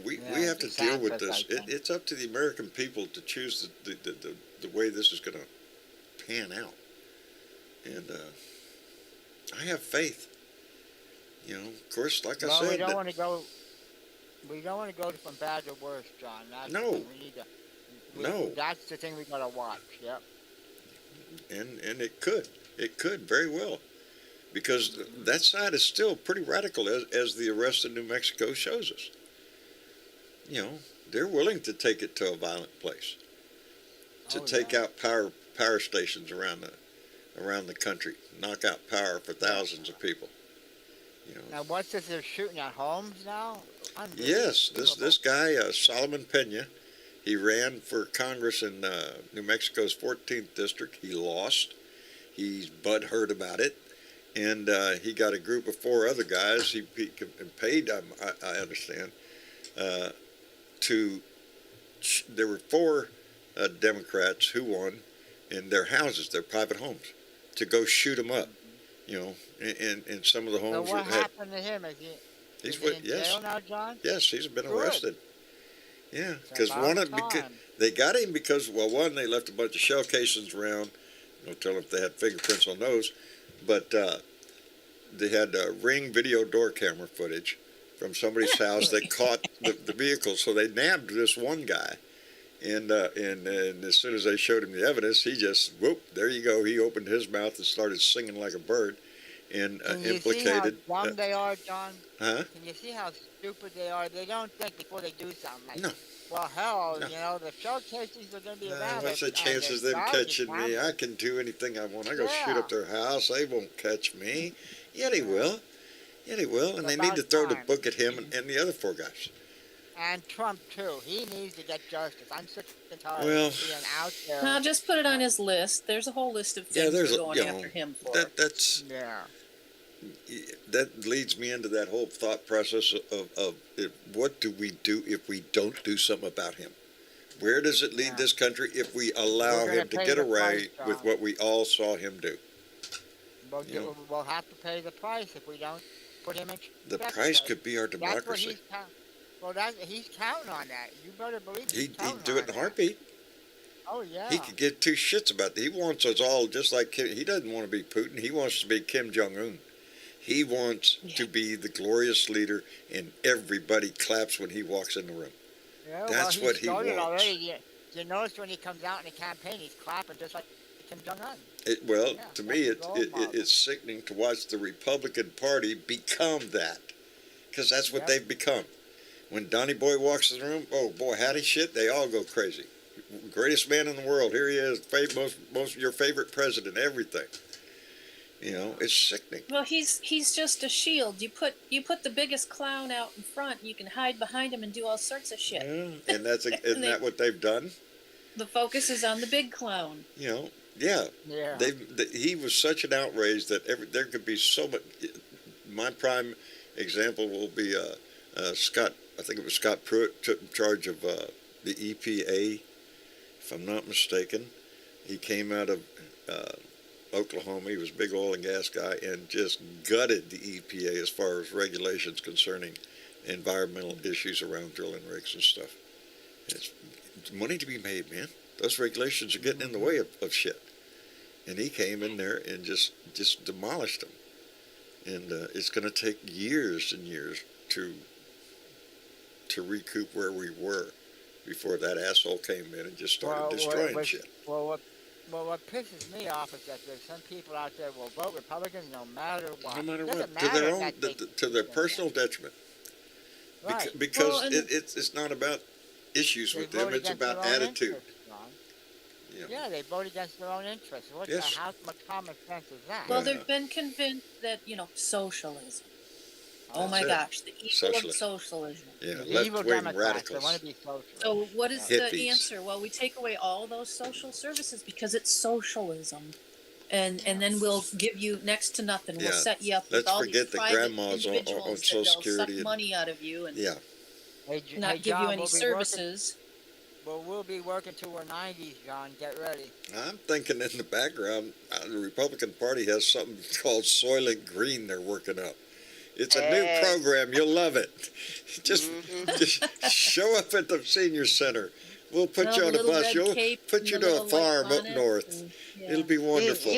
We have to deal with this. It's up to the American people to choose the way this is going to pan out. And I have faith. Of course, like I said, we don't want to go. We don't want to go from bad to worse, John. No. We need to. No. That's the thing we got to watch. Yep. And it could very well, because that side is still pretty radical, as the arrest in New Mexico shows us. They're willing to take it to a violent place, to take out power stations around the country, knock out power for thousands of people. Now, what's this? They're shooting at homes now? Yes, this guy Solomon Pena, he ran for Congress in New Mexico's 14th district. He lost. He's butthurt about it, and he got a group of 4 other guys. He paid, I understand, there were 4 Democrats who won in their houses, their private homes, to go shoot them up. In some of the homes. So what happened to him? Is he in jail now, John? Yes, he's been arrested. Yeah, because they got him because, well, one, they left a bunch of shell casings around. Don't tell them if they had fingerprints on those, but they had Ring video door camera footage from somebody's house that caught the vehicle. So they nabbed this one guy, and as soon as they showed him the evidence, he just there you go. He opened his mouth and started singing like a bird, and implicated. See how dumb they are, John? Huh? Can you see how stupid they are? They don't think before they do something like No. that. Well, hell, No. you know, the showcases are going to be around. What's the and chances of them garbage catching me? cameras. I can do anything I want. I go shoot Yeah. up their house. They won't catch me. Yeah, they will. Yeah, they will. And It's they need to about throw the time. book at him and the other four guys. And Trump, too. He needs to get justice. I'm sick and tired Well, of being out there. Now just put it on his list. There's a whole list of yeah, things there's we're a, going you know, after him for. that's Yeah. that leads me into that whole thought process of what do we do if we don't do something about him? Where does it lead Yeah. this country if we allow We're gonna him to pay get the away price, with John. what we all saw him do? We'll have to pay the price if we don't put him in check. The price could be our That's what democracy. he's counting. Well, he's counting on that. You better believe he's He'd counting do on it in a that. heartbeat. Oh, yeah. He could give two shits about that. He wants us all just like Kim. He doesn't want to be Putin. He wants to be Kim Jong-un. He wants to be the glorious leader, and everybody claps when he walks in the room. Yeah, That's well, what he started wants. Already. You notice when he comes out in the campaign, he's clapping just like Kim Jong-un. Well, Yeah, to that's me, his role model. it's sickening to watch the Republican Party become that, because that's what Yep. they've become. When Donny Boy walks in the room, oh boy, howdy shit, they all go crazy. Greatest man in the world, here he is, most your favorite president, everything. You know, it's sickening. Well, he's just a shield. You put the biggest clown out in front, you can hide behind him and do all sorts of shit. Yeah, and isn't that what they've done? The focus is on the big clown. You know, yeah. Yeah. He was such an outrage that there could be so much. My prime example will be Scott. I think it was Scott Pruitt took in charge of the EPA, if I'm not mistaken. He came out of Oklahoma. He was a big oil and gas guy and just gutted the EPA as far as regulations concerning environmental issues around drilling rigs and stuff. It's money to be made, man. Those regulations are getting in the way of shit. And he came in there and just demolished them. And it's going to take years and years to recoup where we were before that asshole came in and just started destroying shit. Well, what pisses me off is that there's some people out there will vote Republican no matter what. No matter Doesn't what, to their matter own, that they- to their personal detriment. Right. Because Well, and- it's not about issues They with them; vote it's against about their own attitude. interests, Ron. Yeah. Yeah, they vote against their own interests. Yes. How much common sense is that? Well, Yeah. they've been convinced that, socialism. Oh That's my it. gosh, the evil Socialism. of socialism. Yeah, The evil left-wing Democrats, they radicals. want to be socialist. So what is Hippies. the answer? Well, we take away all those social services because it's socialism. And then we'll give you next to nothing. We'll Yeah. set you up with Let's all forget these the private grandmas on individuals Social that they'll Security suck and- money out of you and Yeah, not give John, you any we'll be services. we'll be working till we're 90s, John. Get ready. I'm thinking in the background, the Republican Party has something called Soylent Green they're working up. It's a new Hey. program. You'll love it. Just show up at the senior center. We'll put No, you the on a little bus. red You'll cape put and you the to a little white farm up bonnet north. and- yeah. It'll be wonderful.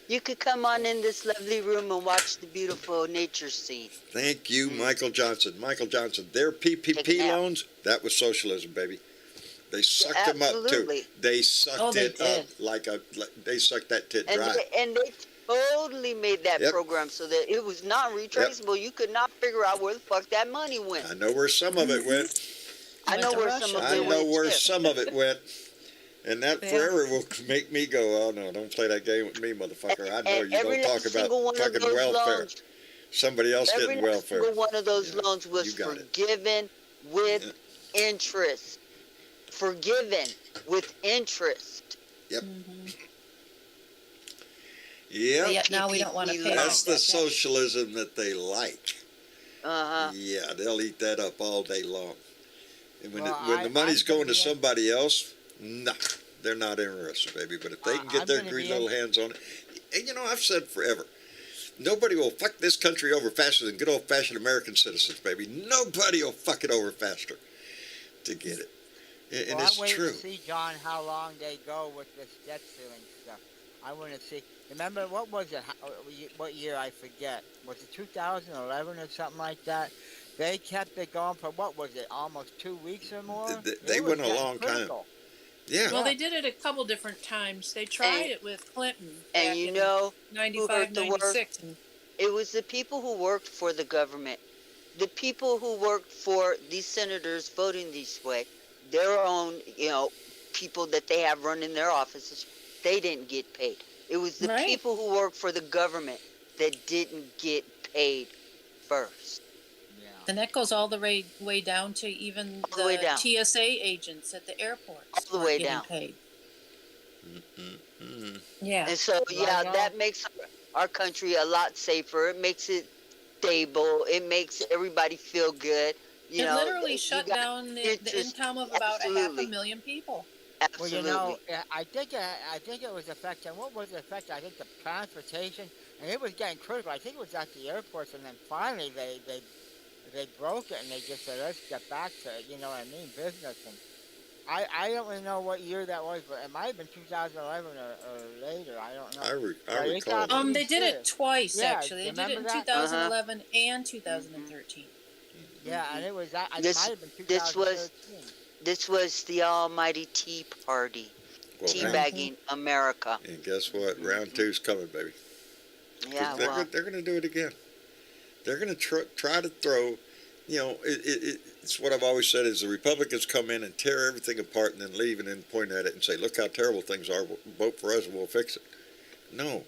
You could come on in this lovely room and watch the beautiful nature scene. Thank you, Michael Johnson. Michael Johnson. Their PPP Take it out. loans, that was socialism, baby. They sucked them up too. Absolutely. They sucked Oh, they it up did. they sucked that tit And dry. they totally made that Yep. program so that it was not retraceable. You could not figure out where the fuck that money went. I know where some of it went. I know Went to where Russia. some of I it know went. where too. some of it went. And that Yeah. forever will make me go, oh no, don't play that game with me, motherfucker. I know And you every don't talk last about single one of fucking those welfare. loans, Somebody else every getting last welfare. single one of those Yeah, loans was you got it. forgiven with interest. Forgiven with interest. Mhm. Yep. But yet now we don't want to pay. That's off the that debt. socialism that they like. Uh-huh. Yeah, they'll eat that up all day long. And when, Well, when the money's I'm gonna going to be in- somebody else, nah, they're not interested, baby. But if they can get I'm their gonna green be in- little hands on it, and I've said forever, nobody will fuck this country over faster than good old-fashioned American citizens, baby. Nobody will fuck it over faster to get it. And Well, it's I'm waiting true. to see, John, how long they go with this debt ceiling stuff. I want to see. Remember, what was it? What year? I forget. Was it 2011 or something like that? They kept it going for, what was it, almost 2 weeks or more? They It was went a getting long time. critical. Yeah. Well, they did it a couple different times. They tried it with Clinton. And back you in know, 95, heard the worst? 96. And it was the people who worked for the government, the people who worked for these senators voting this way. their own, people that they have running their offices, they didn't get paid. It was the Right. people who work for the government that didn't get paid first. Yeah. And that goes all the way down to even All the way down. TSA agents at the airports. All the weren't way getting down. Paid. Mm-mm-mm. Yeah. And so, yeah, Right that on. makes our country a lot safer. It makes it stable. It makes everybody feel good. It literally you shut got down the interest- income of about absolutely. 500,000 people. Well, Absolutely. I think it was affecting. What was the effect? I think the transportation, and it was getting critical. I think it was at the airports, and then finally they broke it, and they just said, let's get back to business. And I don't really know what year that was, but it might have been 2011 or later. I don't know. I Right, it recall. got- They did it twice Yeah, actually. They did it in remember that? 2011 and 2013. Yeah, and it was that. It This- might have been this was- 2013. This was the almighty Tea Party. Well, man, Teabagging America. and guess what? Round two's coming, baby. 'Cause Yeah, they're, well, they're going to do it again. They're going to try to throw, it's what I've always said is the Republicans come in and tear everything apart and then leave and then point at it and say, look how terrible things are. Vote for us and we'll fix it. No,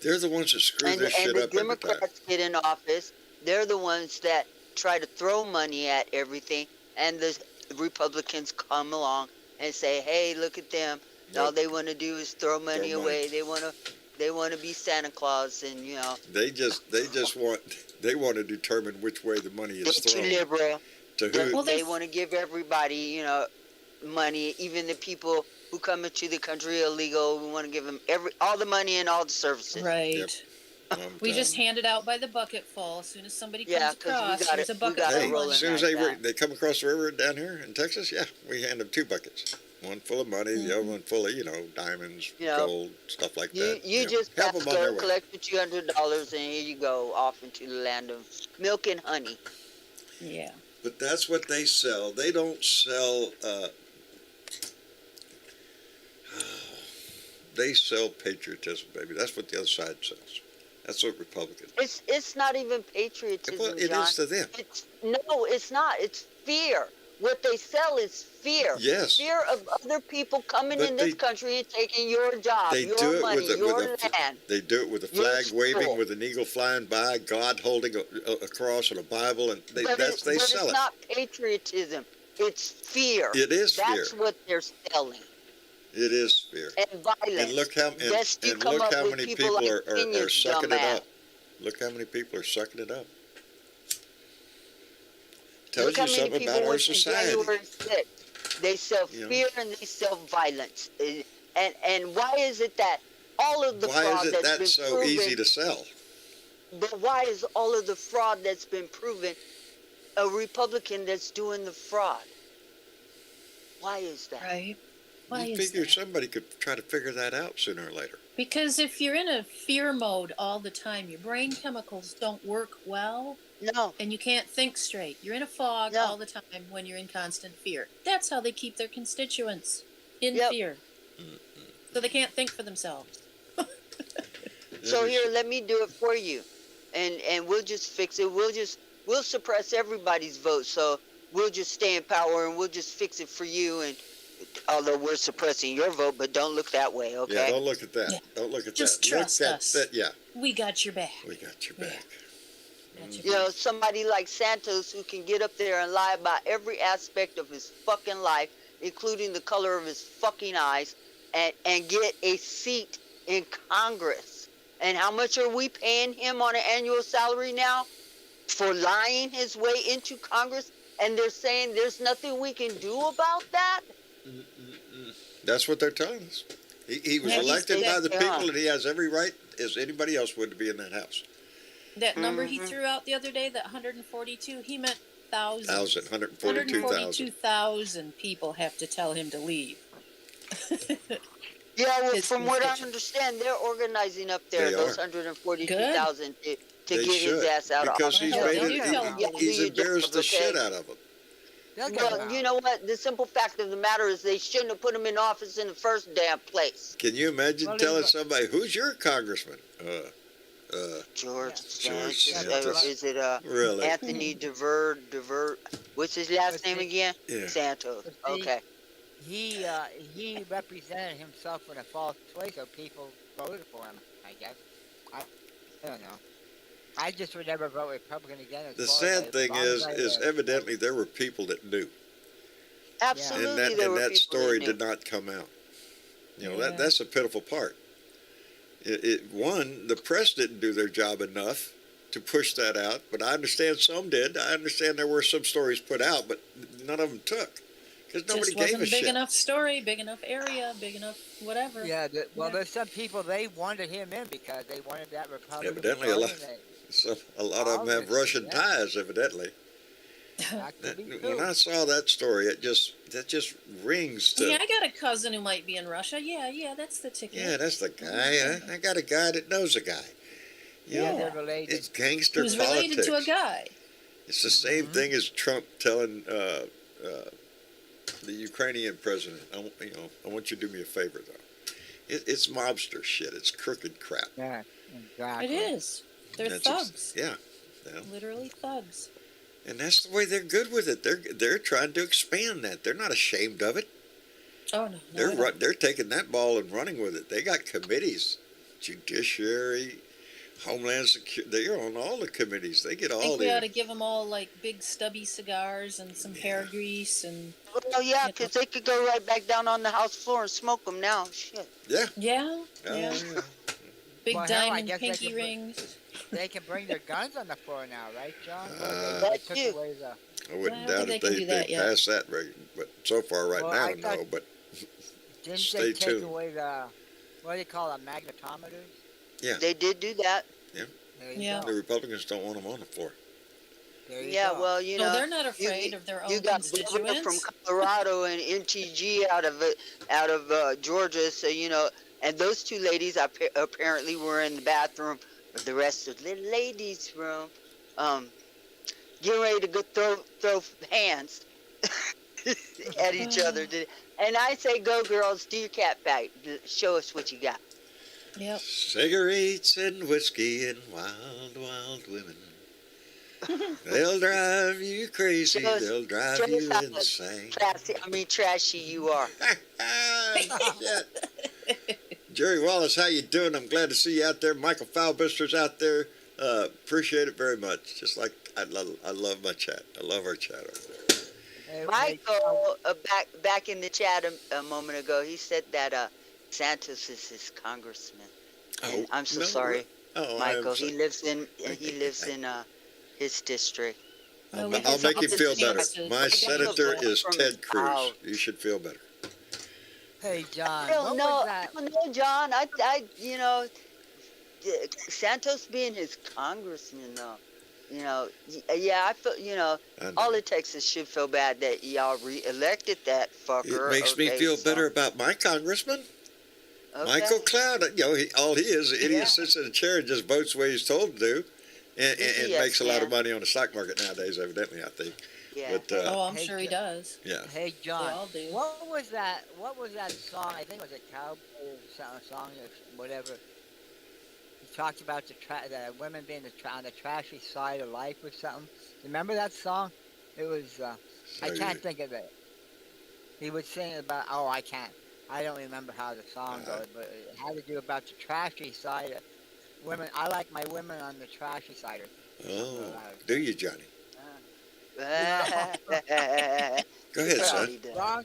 they're the ones that screw and this shit the up every time. Democrats get in office. They're the ones that try to throw money at everything, and the Republicans come along and say, "Hey, look at them! All Nope. they want to do is throw money Throw away. money. They want to be Santa Claus, and They just want to determine which way the money is they're too thrown. liberal. To They, who? Well, they they- want to give everybody, money, even the people who come into the country illegal. We want to give them all the money and all the services. Right. Yep. We just hand it out by the bucketful. As soon as somebody Yeah, comes 'cause we across, got here's it- a we got bucketful. it Hey, rolling as soon as like that. they come across the river down here in Texas, yeah, we hand them 2 buckets. One full of money, the other one full of, diamonds, Yeah. gold, stuff like You, that. you just help have to them on their go way. collect your $200, and here you go off into the land of milk and honey. Yeah. But that's what they sell. They don't sell. They sell patriotism, baby. That's what the other side sells. That's what Republicans. It's not even patriotism, Well, it John. is to them. No, it's not. It's fear. What they sell is fear. Yes. Fear of other people coming But in this they- country and taking your job, They your do it money, with your a land. They do it with a your flag waving, school. with an eagle flying by, God holding a cross and a Bible, and they But sell it's it. not patriotism. It's fear. It is That's fear. what they're selling. It is fear. And violence. And look how Lest you come up with many people people like are Kenya's sucking it dumbass. up. Look how many people are sucking it up. Tells Look how you many something people about our went to society. January 6th. They sell You know. fear and they sell violence. And why is it that all of the Why fraud is it that's that been so proven, easy to sell? but why is all of the fraud that's been proven a Republican that's doing the fraud? Why is that? Right. Why You is figure that? somebody could try to figure that out sooner or later. Because if you're in a fear mode all the time, your brain chemicals don't work well, No. and you can't think straight. You're in a fog No. all the time when you're in constant fear. That's how they keep their constituents in Yep. fear. So they can't think for themselves. So That is- here, let me do it for you, and we'll just fix it. We'll suppress everybody's vote. So we'll just stay in power and we'll just fix it for you. And although we're suppressing your vote, but don't look that way, okay? Yeah, don't look at that. Yeah. Don't look at Just that. trust look at us. That, yeah, We got your back. we got your Yeah. back. Got your You know, back. somebody like Santos who can get up there and lie about every aspect of his fucking life, including the color of his fucking eyes, and get a seat in Congress. And how much are we paying him on an annual salary now for lying his way into Congress? And they're saying there's nothing we can do about that? That's what they're telling us. He was Yeah, elected by the yeah. people, and he has every right as anybody else would to be in that house. That number he Mhm. threw out the other day, that 142, he meant thousands. 142,000. 142,000 people have to tell him to leave. Yeah, well, His from what I constituents. understand, they're organizing up there, They those are. 142,000 to They get his should, ass out of because office. he's Yeah, made they'll it. do tell him to leave. He's Do your embarrassed job, the okay? shit out of them. They'll get him Well, out. you know what? The simple fact of the matter is they shouldn't have put him in office in the first damn place. Can you imagine Well, telling he's- somebody, "Who's your congressman?" George George Santos. Santos. Is it Really? Anthony Divert? What's his last But name see- again? Yeah. Santos. but see, Okay. he represented himself in a false way, so people voted for him. I guess. I don't know. I just would never vote Republican again. The sad thing is evidently there were people that knew, Absolutely, and there were that people story that did knew. not come out. You know, Yeah. that's a pitiful part. One, the press didn't do their job enough to push that out, but I understand some did. I understand there were some stories put out, but none of them took because nobody Just gave wasn't a a big shit. enough story, big enough area, big enough whatever. Yeah, well, Yeah. there's some people they wanted him in because they wanted that Republican. Evidently, a lot. A lot of them have Obviously, Russian yeah. ties, evidently. That could be When true. I saw that story, that just rings to. Yeah, I got a cousin who might be in Russia. Yeah, that's the ticket. Yeah, that's the guy. I got a guy that knows a guy. You Yeah, know, they're related. it's gangster Who's politics. related to a guy. It's the same thing as Trump telling the Ukrainian president, I want you to do me a favor, though. It's mobster shit. It's crooked crap. Yeah, exactly. It is. They're That's thugs. Yeah. Literally thugs. And that's the way they're good with it. They're trying to expand that. They're not ashamed of it. Oh no. They're taking that ball and running with it. They got committees, judiciary, Homeland Security. They're on all the committees. They get I all think we ought to the. give them all like big stubby cigars and some hair grease and Well, yeah, because they could go right back down on the house floor and smoke them now. Shit. Yeah. yeah, Yeah. big Well, hell, I diamond guess they pinky could put- rings. They can bring their guns on the floor now, right, John? That took too. away the. I wouldn't I don't doubt think if they can do that they yet. pass that, but so far right Well, now, I thought- no. But Didn't Stay they take tuned. away the? What do they call it? Magnetometers? Yeah. They did do that. There you Yeah. go. the Republicans don't want them on the floor. There you Yeah, go. well, you No, know. they're not afraid of their You own got Governor from constituents. Colorado and MTG out of Georgia, so you know, and those two ladies apparently were in the bathroom, or the rest of the ladies' room, getting ready to go throw hands at each other. And I say, go girls, do your cat fight. Show us what you got. Yep. Cigarettes and whiskey and wild, wild women. They'll drive you crazy. Show us- They'll drive show us you how insane. Trashy you are. Shit. Jerry Wallace, how you doing? I'm glad to see you out there. Michael Falbister's out there. Appreciate it very much. Just like I love my chat. I love our chat over there. Hey, Michael, back in the chat a moment ago, he said that Santos is his congressman. And I'm so no, sorry, Oh, Michael. I'm sorry. He lives in his district. Well, we I'll can make you talk feel to better. Santos. My senator is From Ted Cruz. out. You should feel better. Hey, John. Hell What no, was that? no, John. You know, Santos being his congressman, though. You know, yeah, I feel, you know, I know. all the Texans should feel bad that y'all re-elected that fucker. It makes me okay, feel so- better about my congressman, okay. Michael Cloud. You know, all he is, an idiot Yeah. sits in a chair and just votes the way he's told to do, and Yes, makes a lot of man. money on the stock market nowadays, evidently, I think. Yeah. But, Oh, I'm Hey, sure he does. yeah. Hey, They John. all do. What was that? What was that song? I think it was a cowboy song, or whatever. He talked about the women being on the trashy side of life or something. Remember that song? It was. I So can't you- think of it. He was singing about. Oh, I can't. I don't remember how the song goes, but it had to do about the trashy side of women. I like my women on the trashy side. Oh, do you, Johnny? Go Go ahead, son.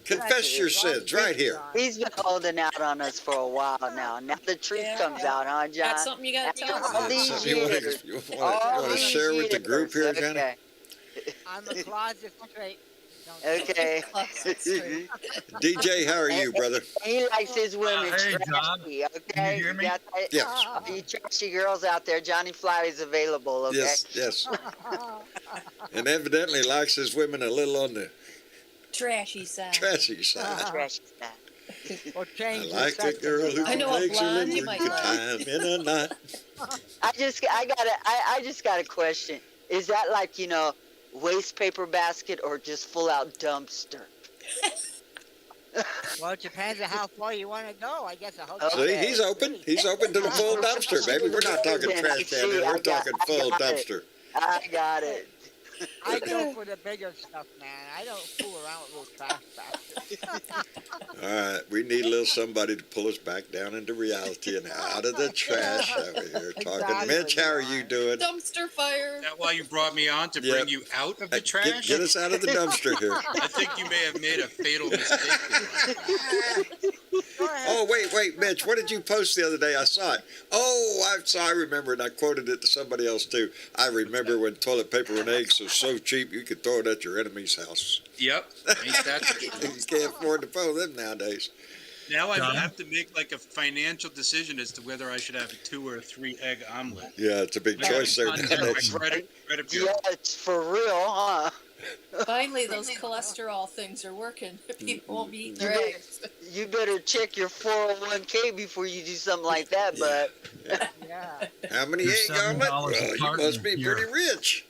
Confess your sins right here. He's been holding out on us for a while now. Now the truth Yeah. comes out, huh, John? Got something you gotta tell All us? these Something you wanna- years. you All want to these share with the years. group here, Johnny? Okay. I'm a closet straight. Okay. Straight. DJ, how are you, brother? He likes his women Hey, John. trashy, okay? you hear me? got that? Yes. You trashy girls out there, Johnny Fly is available, okay? Yes, yes. And evidently likes his women a little on the Trashy side. trashy side. Trashy stuff. Or I change the like a sex girl of who it. I know a makes a blonde you little might good like. time in a night. I just got a question. Is that like, you know, waste paper basket or just full out dumpster? Well, it depends on how far you want to go. I guess a hotel. Okay. See, he's open. He's open to the full dumpster, baby. We're not talking trash can here. We're talking full dumpster. I got it. I go for the bigger stuff, man. I don't fool around with little trash bags. All right, we need a little somebody to pull us back down into reality and out of the trash over here. Talking, Exactly, Mitch, how are you doing? Dumpster fire. Is that why you brought me on to Yep. bring you out of the Get, trash? get us out of the dumpster here. I think you may have made a fatal mistake. Go ahead. Oh, wait, Mitch, what did you post the other day? I saw it. Oh, I remember, and I quoted it to somebody else too. I remember when toilet paper and eggs was so cheap you could throw it at your enemy's house. Yep. Ain't that the You truth? can't afford to throw them nowadays. Now I have to make like a financial decision as to whether I should have a 2 or a 3 egg omelet. Yeah, it's a big choice there nowadays. Credit Yeah, bureau. it's for real, huh? Finally, those cholesterol things are working. People won't be eating their Yeah. eggs. You better check your 401k before you do something like that, but Yeah. How many You're egg $7 omelet? a Well, you carton must be here. pretty rich.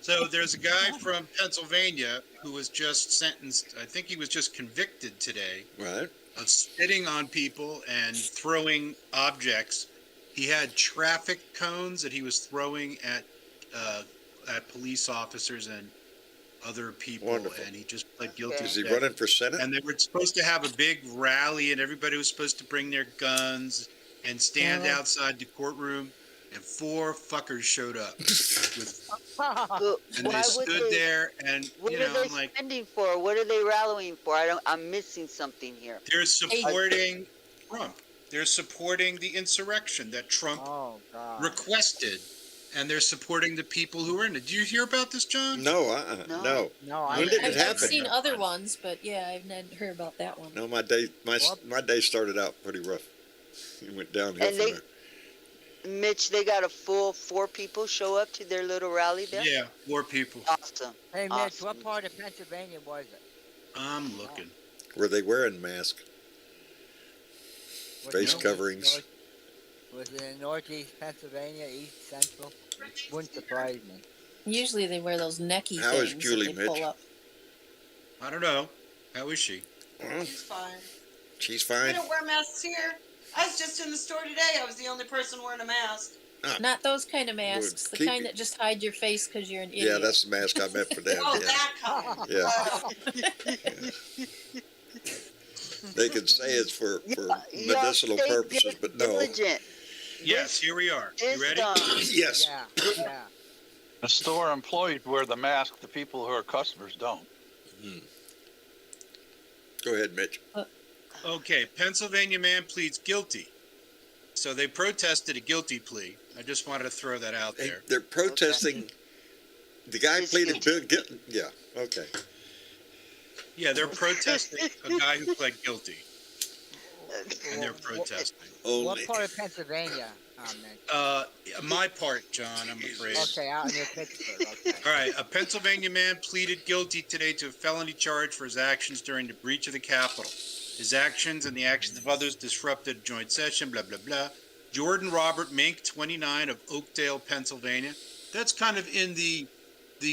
So there's a guy from Pennsylvania who was just sentenced. I think he was just convicted today Right. of spitting on people and throwing objects. He had traffic cones that he was throwing at police officers and other people, Wonderful. and he just pled guilty. Okay. Is to he that. running for Senate? And they were supposed to have a big rally, and everybody was supposed to bring their guns and stand outside the courtroom. And 4 fuckers showed up, but and they why would stood they? there, and What you are know, they I'm like, spending for? What are they rallying for? I'm missing something here. they're supporting Trump. They're supporting the insurrection that Trump Oh God. requested, and they're supporting the people who are in it. Did you hear about this, John? No, No. no. No, I When did it I've happen? seen other ones, but yeah, I've not heard about that one. No, my day started out pretty rough. It went downhill And from they- there. Mitch, they got a full 4 people show up to their little rally there? Yeah, 4 people. Awesome. Hey, Mitch, Awesome. what part of Pennsylvania was it? I'm looking. Were they wearing masks? Was Face it coverings. Was it in northeast Pennsylvania, east, central? Wouldn't surprise me. Usually they wear those necky How is things Julie, that they pull Mitch? up. I don't know. How is she? Well, She's fine. she's We fine. don't wear masks here. I was just in the store today. I was the only person wearing a mask. Not those kind of masks. The keep kind it- that just hide your face because you're an idiot. Yeah, that's the mask I meant for them. Oh, Yeah. that kind. Yeah. They could say it's for Y'all medicinal stay purposes, but no. diligent. Yes, here we are. This, You ready? Yes. Yeah, yeah. The store employees wear the mask. The people who are customers don't. Go ahead, Mitch. Okay, Pennsylvania man pleads guilty. So they protested a guilty plea. I just wanted to throw that out Hey, there. they're protesting. The guy His pleaded guilty. guilty. Yeah. Okay. Yeah, they're protesting a guy who pled guilty, and they're protesting. Only. What part of Pennsylvania, Mitch? My part, John, I'm afraid. Okay, out near Pittsburgh. Okay. All right, a Pennsylvania man pleaded guilty today to a felony charge for his actions during the breach of the Capitol. His actions and the actions of others disrupted a joint session, blah, blah, blah. Jordan Robert Mink, 29, of Oakdale, Pennsylvania. That's kind of in the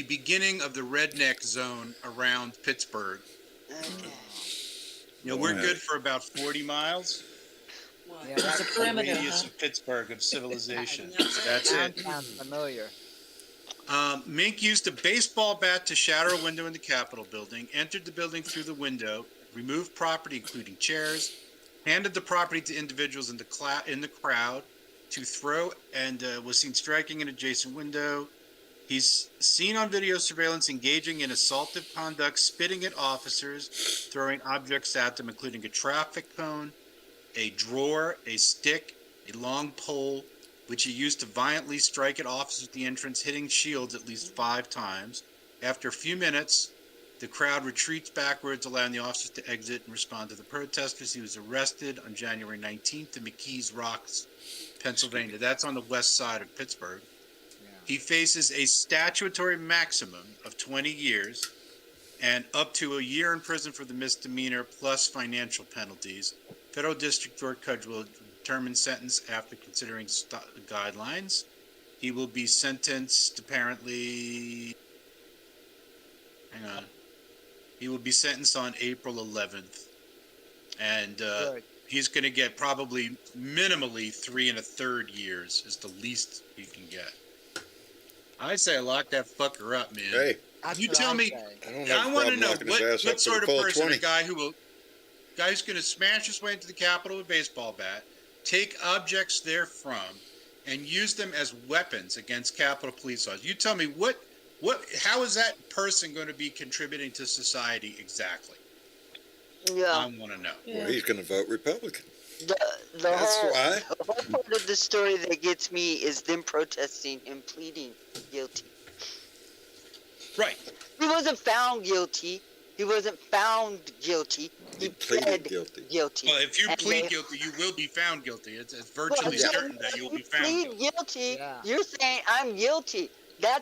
beginning of the redneck zone around Pittsburgh. You know, we're Right. good for about 40 miles. Yeah, It's a that perimeter, Radius huh? of Pittsburgh of civilization. That's sound it. sounds familiar. Mink used a baseball bat to shatter a window in the Capitol building, entered the building through the window, removed property, including chairs, handed the property to individuals in the crowd to throw, and was seen striking an adjacent window. He's seen on video surveillance engaging in assaultive conduct, spitting at officers, throwing objects at them, including a traffic cone, a drawer, a stick, a long pole, which he used to violently strike at officers at the entrance, hitting shields at least 5 times. After a few minutes, the crowd retreats backwards, allowing the officers to exit and respond to the protesters. He was arrested on January 19th in McKees Rocks, Pennsylvania. That's on the west side of Pittsburgh. He faces a statutory maximum of 20 years and up to a year in prison for the misdemeanor plus financial penalties. Federal District Court judge will determine sentence after considering guidelines. He will be sentenced apparently. Hang on. He will be sentenced on April 11th. And Good. he's going to get probably minimally 3 1/3 years is the least he can get. I say lock that fucker up, man. Hey, That's You what tell I me- say. I don't have I a want to problem know locking his ass up what for sort the of full person, 20. a guy's going to smash his way into the Capitol with a baseball bat, take objects therefrom, and use them as weapons against Capitol police officers. You tell me how is that person going to be contributing to society exactly? Yeah. I want to know. Well, he's going to vote Republican. The That's whole why. the whole part of the story that gets me is them protesting and pleading guilty. Right. He wasn't found guilty. He wasn't found guilty. He pleaded guilty. Well, if you And plead they- guilty, you will be found guilty. It's Well, virtually yeah. certain that you'll be you found plead guilty. guilty. Yeah. You're saying I'm guilty. That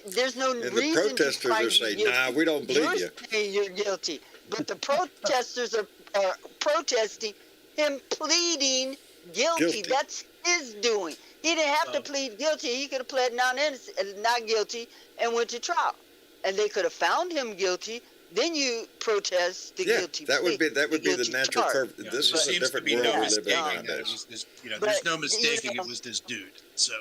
there's no And the reason to protesters find are you saying, guilty. nah, we don't believe you. You're saying you're guilty, but the protesters are protesting him pleading guilty. Guilty. That's his doing. He didn't have to Oh. plead guilty. He could have pled not guilty and went to trial, and they could have found him guilty. Then you protest the Yeah, guilty. that would be the guilty natural charge. curve. Yeah, This there is a seems to different be world no we live in mistaking that. nowadays. There's But, no you mistaking know- it was this dude. So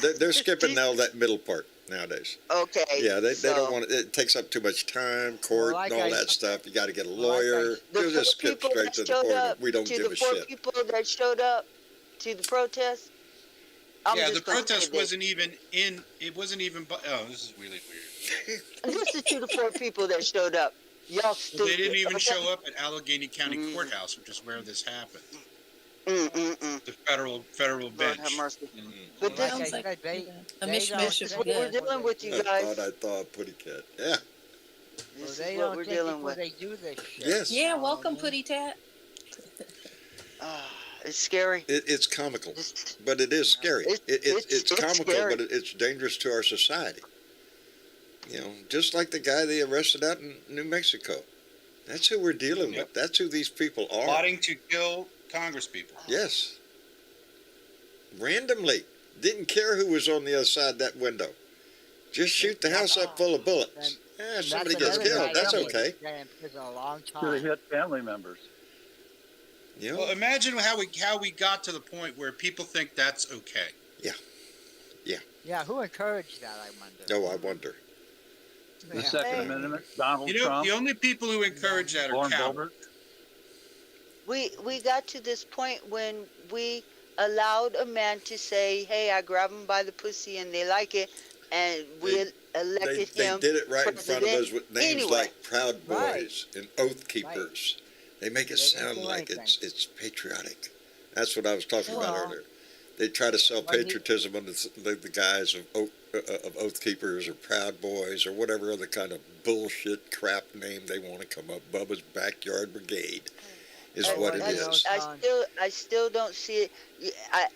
They're skipping all that middle part nowadays. Okay. Yeah, they so don't want it. It takes up too much time, court, like and all I- that stuff. You got to get a like I- lawyer. the They'll four just skip people straight that to the showed point up of we don't to give the a four shit. people that showed up to the protest. I'm yeah, just the gonna say protest this. wasn't even in. It wasn't even. Oh, this is really weird. Listen to the four people that showed up. Y'all stupid. They didn't even okay? show up at Allegheny County Mm. Courthouse, which is where this happened. Mm. The federal Lord bench. have mercy. Mm. But Like this Sounds I like said, they a they mishmash don't- of is what we're good. dealing with, you I guys. thought I thought a putty cat. Yeah. This they is what don't we're think dealing before with. they do this shit. Yes. Yeah, You know welcome, what I mean? Putty Tat. It's scary. It's comical, It's, but it is scary. It's It's comical, scary. but it's dangerous to our society. You know, just like the guy they arrested out in New Mexico. That's who we're dealing Yep. with. That's who these people are. Plotting to kill congresspeople. Yes. Randomly. Didn't care who was on the other side of that window. Just shoot the house up full of bullets. And Somebody that's gets another killed. guy That's that was okay. in prison a long To time. hit family members. You know? Well, imagine how we got to the point where people think that's okay. Yeah, who encouraged that, I wonder? Oh, I wonder. The Yeah. Second Amendment, Donald You know, Trump, the only people who encourage that are Lauren cowards. Boebert. we got to this point when we allowed a man to say, "Hey, I grab him by the pussy and they like it," and we elected They him. did it right in front of us with names anyway. like Proud Right. Boys and Oath Keepers. They make it They didn't sound do like anything. it's patriotic. That's what I was talking about Well, earlier. They try to sell but he- patriotism on the guise of Oath Keepers or Proud Boys or whatever other kind of bullshit crap name they want to come up. Bubba's Backyard Brigade is Oh, what it I know. is. I still don't see it.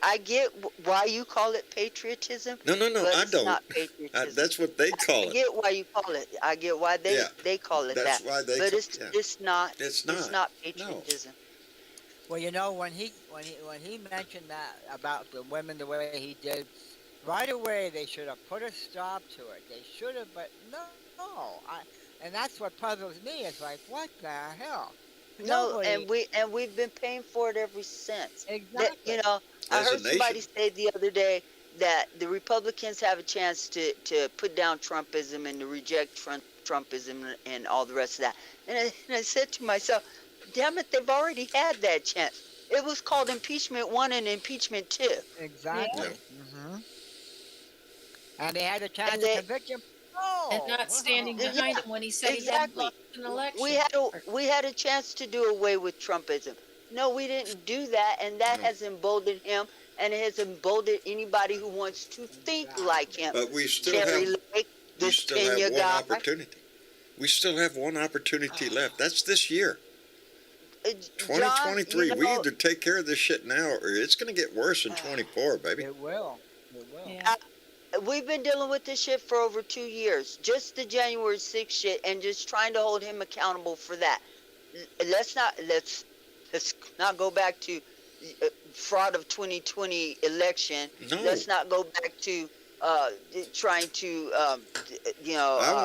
I get why you call it patriotism. No, but I it's don't. Not patriotism. That's what they call I it. get why you call it. I get why Yeah, they call it That's that. why they. But ca- it's yeah. it's not. It's It's not. not No. patriotism. Well, you know, when he mentioned that about the women the way he did, right away they should have put a stop to it. They should have, but no. And that's what puzzles me. It's like, what the hell? No, Nobody- and we've been paying for it ever since. That, exactly. you know, I As a heard somebody nation. say the other day that the Republicans have a chance to put down Trumpism and to reject Trumpism and all the rest of that. And I said to myself, damn it, they've already had that chance. It was called impeachment 1 and impeachment 2. Exactly. Yeah. And they had a chance And to they- convict him. No. And not standing behind him when he said he hadn't Exactly. lost an election. We had a chance to do away with Trumpism. No, we didn't do that, and that No. has emboldened him, and it has emboldened anybody who wants to think like him. But we still Jerry have. Lake, We this still have Kenya one guy. opportunity. We still have one opportunity left. That's this year. John, 2023. you We know, either take care of this shit now or it's going to get worse in 24, baby. It will. It will. Yeah. we've been dealing with this shit for over 2 years. Just the January 6th shit, and just trying to hold him accountable for that. Let's not go back to fraud of 2020 election. No. Let's not go back to trying to, I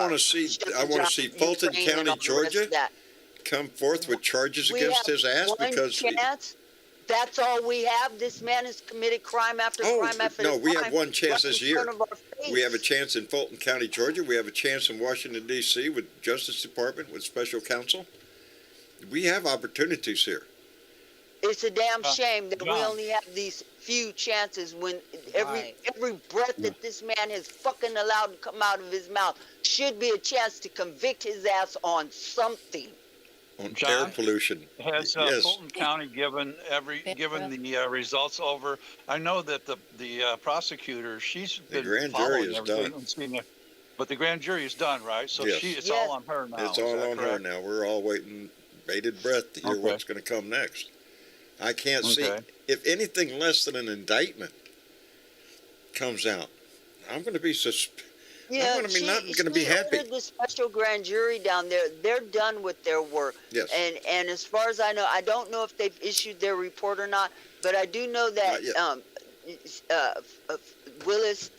want to see. shut I the want job to see in Fulton Ukraine and County, all the rest Georgia, of that. come forth with charges We against have his ass one because. chance. That's all we have. This man has committed crime after Oh crime after no, we crime. have one chance right this in year. front of our face. We have a chance in Fulton County, Georgia. We have a chance in Washington D.C. with Justice Department with special counsel. We have opportunities here. It's a damn shame that we John. only have these few chances when every breath that this man has fucking allowed to come out of his mouth should be a chance to convict his ass on something. On John, air pollution. Has Yes. Fulton County given the results over? I know that the prosecutor, she's The been grand following jury is everything done. and seeing it, but the grand jury is done, right? So Yes. it's Yes. all on her now. It's is all that on her correct? now. We're all waiting bated breath to hear Okay. what's going to come next. I can't see Okay. if anything less than an indictment comes out. I'm going to be Yeah, I'm not she going to be happy. ordered the special grand jury down there. They're done with their work. Yes. And as far as I know, I don't know if they've issued their report or not, but I do know that Not Willis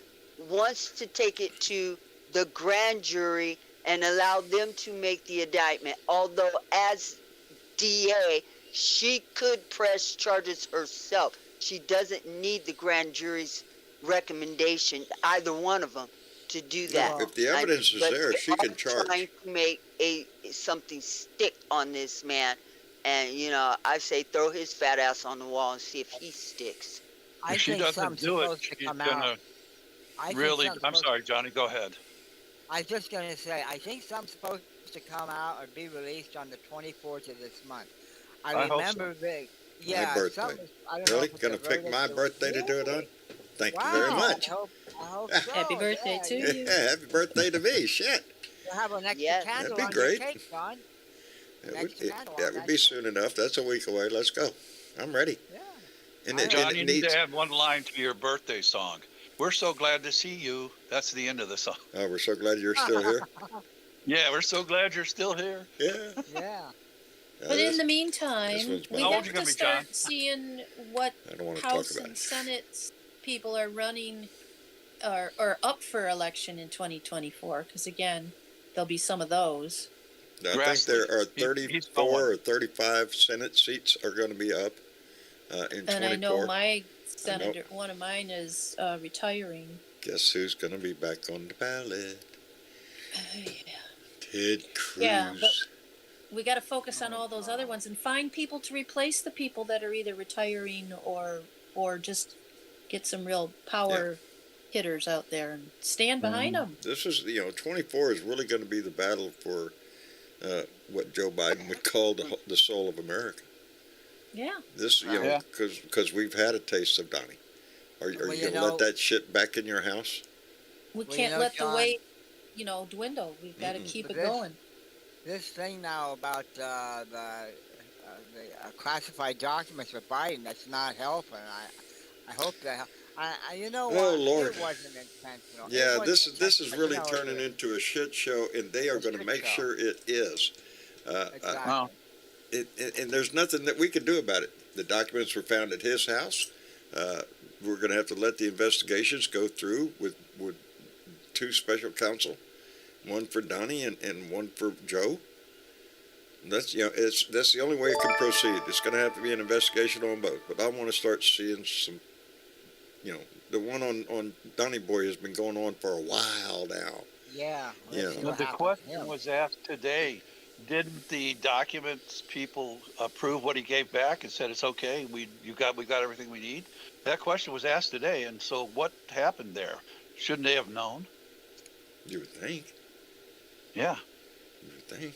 wants to take it to the grand jury and allow them to make the indictment. Although as DA, she could press charges herself. She doesn't need the grand jury's recommendation, either one of them, to do that. If the evidence is But there, they she can are charge. trying to make something stick on this man, and I say throw his fat ass on the wall and see if he sticks. I If she think doesn't something's do it, supposed to she's come gonna out. I think really. something's I'm supposed- sorry, Johnny. Go ahead. I was just gonna say, I think something's supposed to come out or be released on the 24th of this month. I I hope so. remember yeah, birthday. something- I don't know Really? if it's Going a to pick verdict my or- birthday to do it on? Thank Wow, you very much. I hope so. Happy birthday yeah, to you- you. Yeah, happy birthday to me. Shit. You'll have an extra Yes. candle That'd on be great. your cake, John. That would be soon enough. That's a week away. Let's go. I'm ready. Yeah. And John, it you need needs. to add one line to your birthday song. We're so glad to see you. That's the end of the song. Oh, we're so glad you're still here. Yeah, we're so glad you're still here. Yeah. Yeah. But in the meantime, one's we How old have you to gonna be, start John? seeing what I don't want to talk House about and it. Senate people are running or up for election in 2024. Because again, there'll be some of those. I think there are Grassley. He's 34 going. or 35 Senate seats are going to be up in 24. And I know my senator, one of mine is retiring. Guess who's going to be back on the ballot? Yeah. Ted Cruz. Yeah, but we got to focus on all those other ones and find people to replace the people that are either retiring or just get some real power hitters out there and stand behind them. This is, 24 is really going to be the battle for what Joe Biden would call the soul of America. Yeah. This, Yeah. because we've had a taste of Donnie. Are you Well, going you to know- let that shit back in your house? We Well, can't let John, the weight, dwindle. We've got to keep But it going. This thing now about the classified documents with Biden, that's not helping. I hope that. You know Oh, what? Lord. It wasn't intentional. It Yeah, wasn't this is intentional, really but, turning into a shit show, and they are A going to shit make show. sure it is. Exactly. Wow. And there's nothing that we can do about it. The documents were found at his house. We're going to have to let the investigations go through with two special counsel, one for Donnie and one for Joe. That's that's the only way it can proceed. It's going to have to be an investigation on both. But I want to start seeing some. The one on Donnie Boy has been going on for a while now. Yeah. Yeah. let's see But what the happens. question Yeah. was asked today. Didn't the documents people approve what he gave back and said it's okay? We got everything we need. That question was asked today, and so what happened there? Shouldn't they have known? You would think. Yeah. You would think.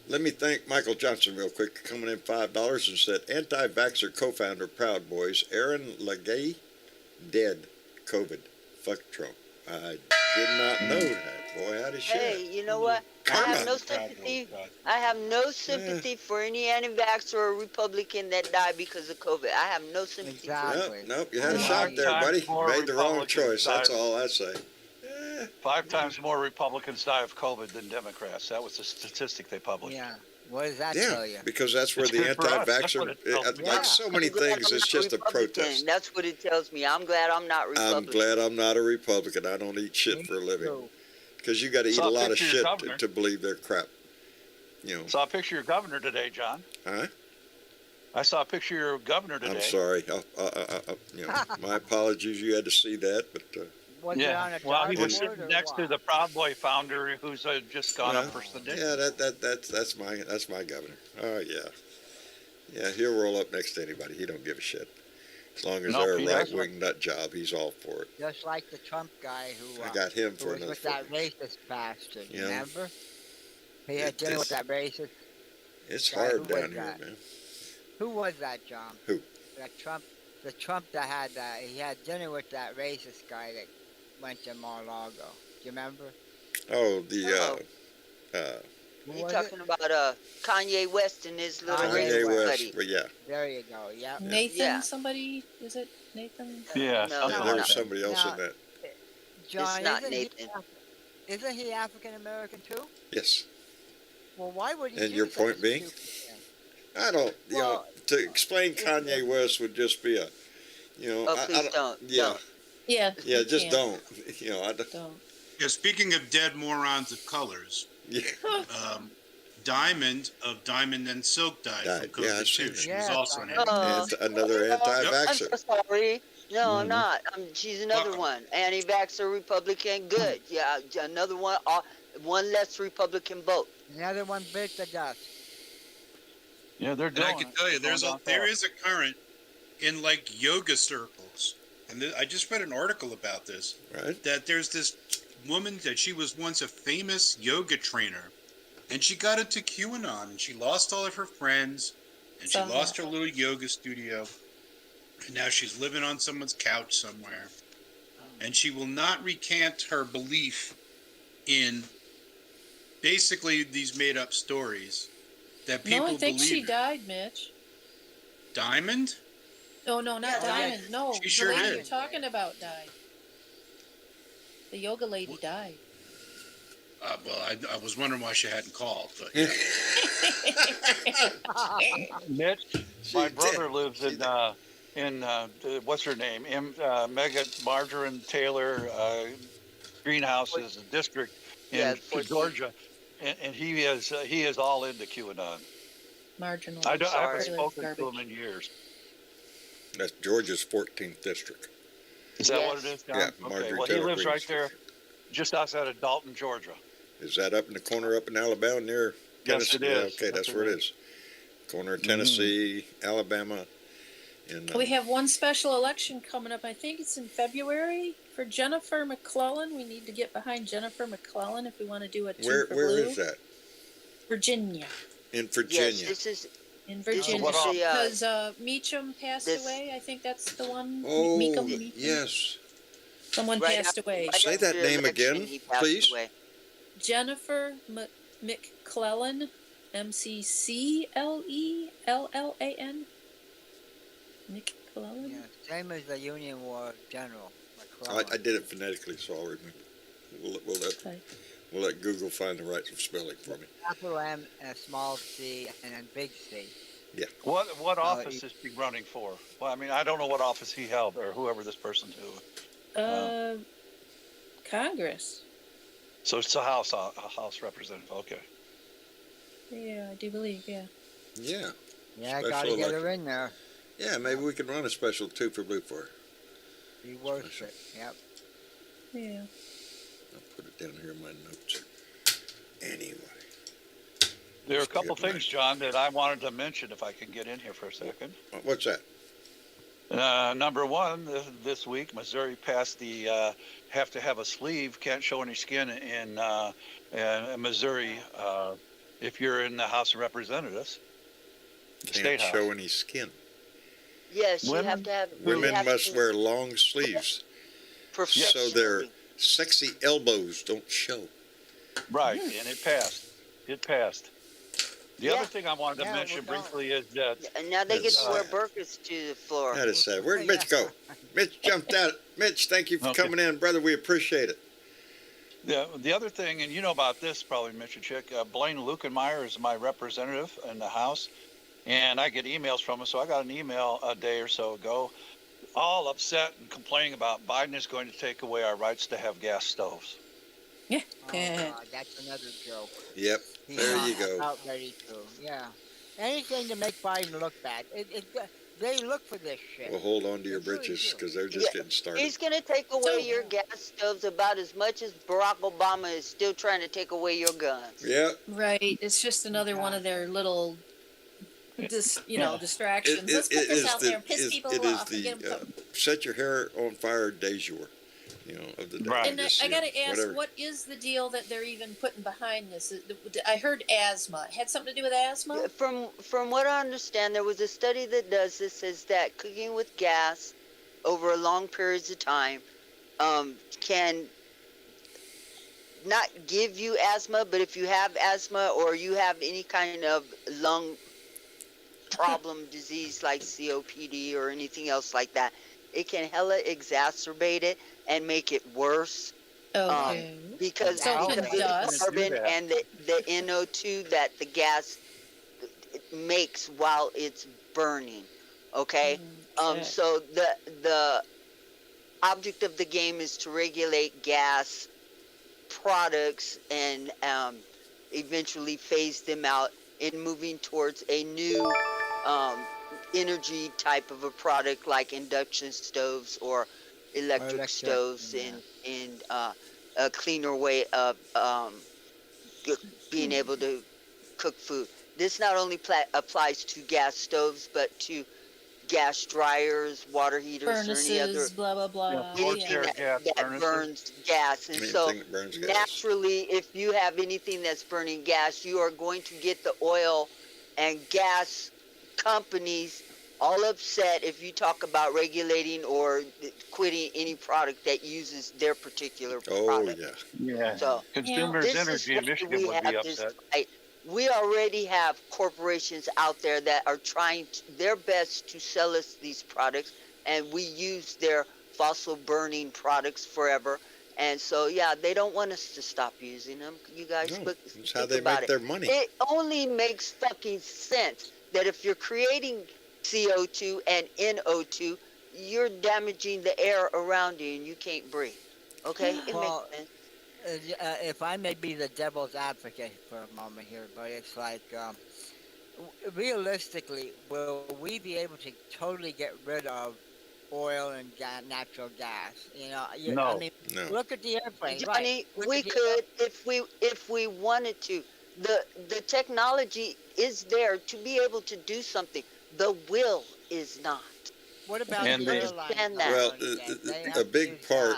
Let me thank Michael Johnson real quick, coming in $5 and said, anti-vaxxer co-founder Proud Boys, Aaron Legay, dead, COVID. Fuck Trump. I did not know that. Boy, howdy shit. Hey, you know what? I Karma. have no sympathy. I have no sympathy for any anti-vaxxer or Republican that died because of COVID. I have no sympathy for Exactly. it. Nope, you had a Yeah. shot there, buddy. More Made the wrong Republicans choice. That's died. all I say. 5 times more Republicans die of COVID than Democrats. That was the statistic they published. Yeah. What does that Yeah, tell you? because that's where It's the good for us. That's anti-vaxxer, what it tells me. like so many I'm glad things, I'm it's not just a Republican. protest. That's what it tells me. I'm glad I'm not Republican. I'm glad I'm not a Republican. I don't eat shit Me for a living. too. Because you got to eat Saw a a lot of picture of shit your governor. to believe their crap. You know, Saw a picture of your governor today, John. huh? I saw a picture of your governor today. I'm sorry. You know, my apologies. You had to see that, but Was it on a Well, he was dartboard sitting or next to what? the Proud Boy founder, who's just gone up for yeah, sedition. that's my governor. Oh yeah, he'll roll up next to anybody. He don't give a shit. As long as Nope, they're a he right doesn't. wing nut job, he's all for it. Just like the Trump guy who, I got him who for was another. with that racist bastard, Yeah. remember? He had dinner with that racist. It's guy, hard who was down here, that? man. Who was that, John? Who? That Trump, the Trump that had, he had dinner with that racist guy that went to Mar-a-Lago. Do you remember? Oh, Who You was talking it? about Kanye West and his little Kanye race Kanye West. buddy? But yeah, There you go, yeah. Nathan, Yeah. somebody? Is it Nathan? Yeah, No, something yeah, no, there like was that. somebody else Now- in that. John, not isn't Nathan. isn't he African-American too? Yes. Well, why would he And do your such point a being? stupid thing? I don't. You know, Well, to explain Kanye West would just be a. You know. Oh, I please don't. don't. Yeah. Don't. Yeah. Yeah. you Just can't. don't. You know. I don't. Don't. Yeah, speaking of dead morons of colors, Yeah. Diamond of Diamond and Silk died Died. from Yeah, COVID I've seen too. it. She Yes, was also I an heard anti. that. Another I'm anti-vaxxer. so sorry. No, I'm Mhm. not. She's another Well- one. Anti-vaxxer Republican. Good. Yeah, another one. One less Republican vote. Another one bit the dust. Yeah, they're And doing I can tell you, They're going down there fast. is a current in like yoga circles, and I just read an article about this. Right. That there's this woman that she was once a famous yoga trainer, and she got into QAnon, and she lost all of her friends, and she Saw lost that. her little yoga studio, and now she's living on someone's couch somewhere, and she will not recant her belief in basically these made-up stories that people No, I think believe she in. died, Mitch. Diamond? Oh no, not Yeah, Diamond. No, She the sure lady did. you're talking about died. The yoga lady died. Well, I was wondering why she hadn't called, but Mitch, She my did. brother lives She in what's her name? Mega Margarine Taylor greenhouses district in Yeah, 14. Georgia, and he is all into QAnon. Marginal. I haven't sorry. spoken to him Garbage. in years. That's Georgia's 14th district. Is that what Yes. it is, John? Yeah, Okay. Marjorie Well, he Taylor lives right Greene's there, just outside of Dalton, Georgia. Is that up in the corner up in Alabama near Yes, Tennessee? it Yeah, is. okay, Yes, that's it where it is. is. Corner of Tennessee, Alabama, and We have one special election coming up. I think it's in February for Jennifer McClellan. We need to get behind Jennifer McClellan if we want to do a two where for where blue. is that? Virginia. In Yes, Virginia. this is In this is Virginia. what office? Because Meacham passed this- away. I think that's the one. Oh, Meacham? yes. Someone right passed after- away. right Say after that the name election, again, he passed please. away. Jennifer McClellan. McClellan. McClellan. Yeah, same as the Union War General. I McClellan. did it phonetically, so I'll remember. Okay. We'll let Google find the right spelling for me. Capital M and a small C and a big C. What office is he running for? Well, I mean, I don't know what office he held or whoever this person who. Congress. So it's a House representative. Okay. Yeah, I do believe. Yeah. Yeah. Yeah, Special gotta get election. her in there. Yeah, maybe we can run a special 2 for blue for her. Be worth it. Yep. Yeah. I'll put it down here in my notes. Anyway. There are a Let's couple get mine. things, John, that I wanted to mention if I can get in here for a second. What's that? Number one, this week, Missouri passed the have to have a sleeve, can't show any skin in Missouri if you're in the House of Representatives. The Can't State House. show any skin. Yes, you Women- have to have. Women you have must to wear long sleeves so their professionally. sexy elbows don't show. Right, and it passed. It passed. The Yeah. other thing I wanted to Yeah, mention we're going. briefly is that And now they get Yes. to wear burkas to the floor. That is sad. Where'd Mitch go? Mitch jumped out. Mitch, thank you for Okay. coming in, brother. We appreciate it. The other thing, and you know about this probably, Mr. Chick, Blaine Lukenmeyer is my representative in the House, and I get emails from him. So I got an email a day or so ago, all upset and complaining about Biden is going to take away our rights to have gas stoves. Yeah. Oh God, that's another joke. Yep. He's There not you go. about ready to. Yeah. Anything to make Biden look bad. They look for this shit. Well, hold on to your They really britches do. because they're just Yeah, getting started. He's gonna take away So- your gas stoves about as much as Barack Obama is still trying to take away your guns. Yep. Right. It's just another one of their little, distractions. It- Let's put it this is out the- there and piss is- people it is off and get the, them. set your hair on fire de jour, of the day. Right. And Just, I gotta ask, whatever. what is the deal that they're even putting behind this? I heard asthma. It had something to do with asthma? From what I understand, there was a study that does this, is that cooking with gas over long periods of time can not give you asthma, but if you have asthma or you have any kind of lung problem disease like COPD or anything else like that, it can hella exacerbate it and make it worse. Okay. Because So of can the dust. carbon and the NO2 that the gas makes while it's burning. Okay? Okay. So the object of the game is to regulate gas products and eventually phase them out in moving towards a new energy type of a product like induction stoves or electric stoves, yeah. and a cleaner way of being able to cook food. This not only applies to gas stoves, but to gas dryers, water heaters, or any other Furnaces, blah, blah, blah. Yeah, anything Air that, gas that furnaces. burns gas. And so Anything that burns gas. naturally, if you have anything that's burning gas, you are going to get the oil and gas companies all upset if you talk about regulating or quitting any product that uses their particular Oh, product. yeah. Yeah. So Consumers this Energy is in why Michigan we would have be this upset. fight. We already have corporations out there that are trying their best to sell us these products, and we use their fossil burning products forever. And so, yeah, they don't want us to stop using them. You guys, No, but that's how think they about make their money. It only makes fucking sense that if you're creating CO2 and NO2, you're damaging the air around you and you can't breathe. Okay? It Well, makes sense. If I may be the devil's advocate for a moment here, but it's like, realistically, will we be able to totally get rid of oil and natural gas? No. I mean, No. look at the airplane. Johnny, Look we at the could if we wanted to. The technology is there to be able to do something. The will is not. What about And the the- airlines? Understand not that. Well, doing that? They a have to big use part,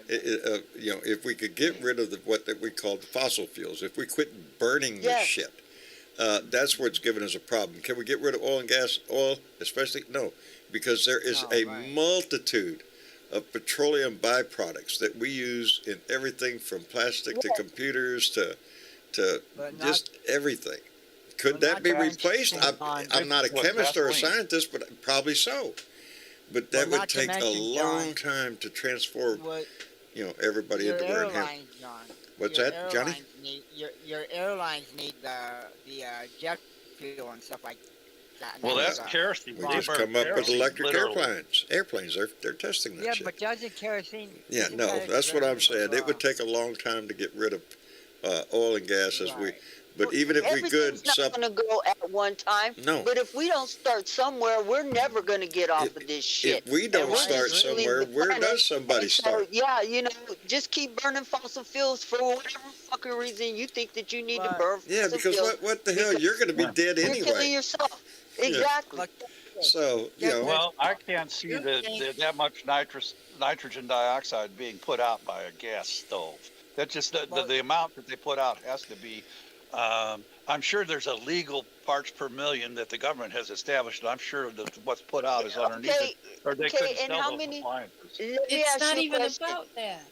gas. if we could get rid of what that we call the fossil fuels, if we quit burning this Yes. shit, that's what's giving us a problem. Can we get rid of oil and gas? Oil, especially? No, because there is No, a right. multitude of petroleum byproducts that we use in everything from plastic to Yes. computers to But not- just everything. Could but that not be trying to replaced? keep on- I'm not a What, chemist or a gasoline? scientist, but probably so. But that Well, would not to take a mention, long John, time to transform, What everybody your into wearing hemp. airlines, John? What's your that, Johnny? airlines Need, your airlines need the jet fuel and stuff like that. Well, Now, that's uh, kerosene. We They just burn come up with kerosene, electric literally. airplanes. They're testing that Yeah, shit. but doesn't kerosene? Yeah, isn't no, that that's what I'm expensive, saying. It would take a long time to get rid of oil and gas right. but even if we could, Everything's not going to go at one time. No. But if we don't start somewhere, we're never going to get off of this shit. if we don't And we're start just leaving somewhere, the where planet. does somebody And so, start? yeah, just keep burning fossil fuels for whatever fucking reason you think that you need to But- burn Yeah, fossil because fuels. what the hell? You're going to be Yeah. dead You're killing anyway. yourself. Exactly. But So, Well, I can't see You think- that much nitrogen dioxide being put out by a gas stove. That's just the amount that they put out has to be. I'm sure there's a legal parts per million that the government has established. And I'm sure that what's put out is underneath Okay, it, or they okay, couldn't and sell how those many- appliances. Let me It's ask not you a even question. about that.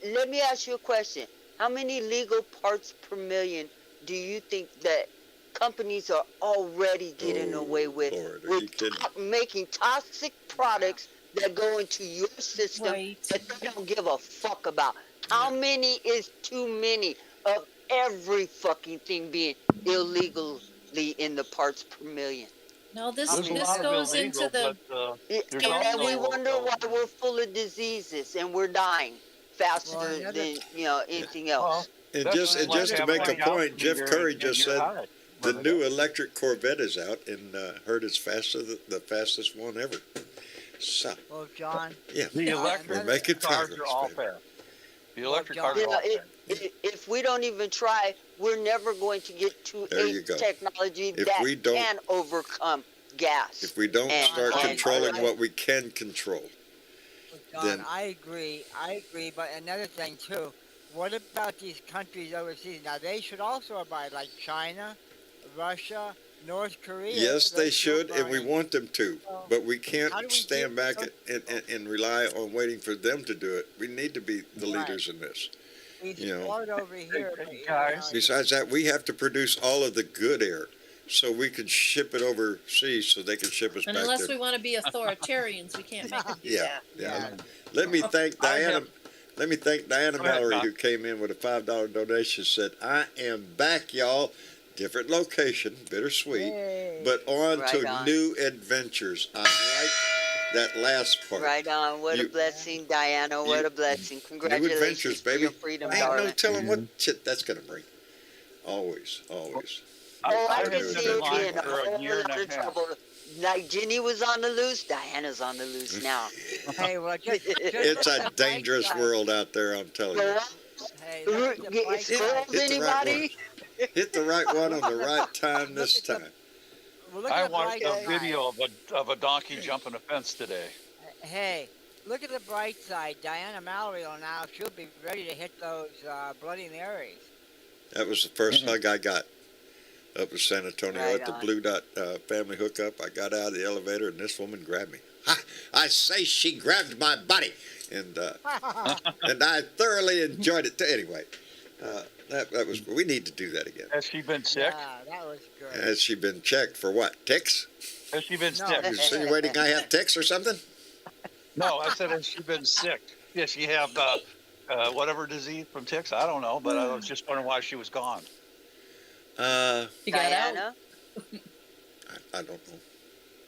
Let me ask you a question. How many legal parts per million do you think that companies are already getting Oh, away with Lord, are you kidding? making toxic products that go into your system Right. that they don't give a fuck about? How many is too many of every fucking thing being illegally in the parts per million? No, this There's a this lot of goes into illegal, the but there's And we also wonder why we're full of diseases and we're dying faster Well, another- than anything well, else. And that's just, and like just to having make a gout point, Jeff meter Curry in just your said eye. the Remember new that? electric Corvette is out and heard it's the fastest one ever. So, Well, John, yeah, The Yeah, electric we're making cars progress, are all baby. fast. The Well, electric John- cars are all fast. If we don't even try, we're never going to get to There you a go. technology If that we don't- can overcome gas. If we don't And- start and- controlling what we can control, John, Then- I agree. But another thing too. What about these countries overseas? Now they should also abide, like China, Russia, North Korea. yes, they're they still should, and we burning. want them to. But we can't How do we stand do- back and rely on waiting for them to do it. We need to be the Right. leaders in this. We you know. support over here. Hey, but, you guys. know, Besides that, we have to produce all of the good air so we can ship it overseas so they can ship us and back unless there. we want to be authoritarians, we can't make them do Yeah, that. yeah. Yeah. Let me thank I Diana. have- Let me thank Diana Go ahead, Mallory, Don. who came in with a $5 donation. Said, "I am back, y'all. Different location, bittersweet, Yay. but on Right to on. new adventures." I like that last part. Right on. What You- a blessing, Diana. What you- a blessing. New Congratulations adventures, for baby. your freedom, Ain't no darling. telling what shit that's gonna bring. Always, always. Oh, I I've can been see in you line being a for a whole year and lot a of half. trouble. Like Ginny was on the loose, Diana's on the loose now. Hey, well, just It's look a at the bright dangerous side. world out there, I'm telling you. Hey, look at the bright Squirrels, side. Hit the right anybody? Hit the right one on the right time this Look at the- time. Well, look I at the watched bright a side. video of a donkey jumping a fence today. Hey, look at the bright side. Diana Mallory will now, she'll be ready to hit those Bloody Marys. That was the 1st hug I got up in San Antonio Right at the on. Blue Dot family hookup. I got out of the elevator and this woman grabbed me. Ha! I say she grabbed my body, and I thoroughly enjoyed it. Anyway, that was. We need to do that again. Has she been sick? Yeah, that was good. Has she been checked for what? Ticks? Has she been No. sick? You insinuating I have ticks or something? No, I said has she been sick? Does she have whatever disease from ticks? I don't know, but I was just wondering why she was gone. You got out. Diana? I don't know.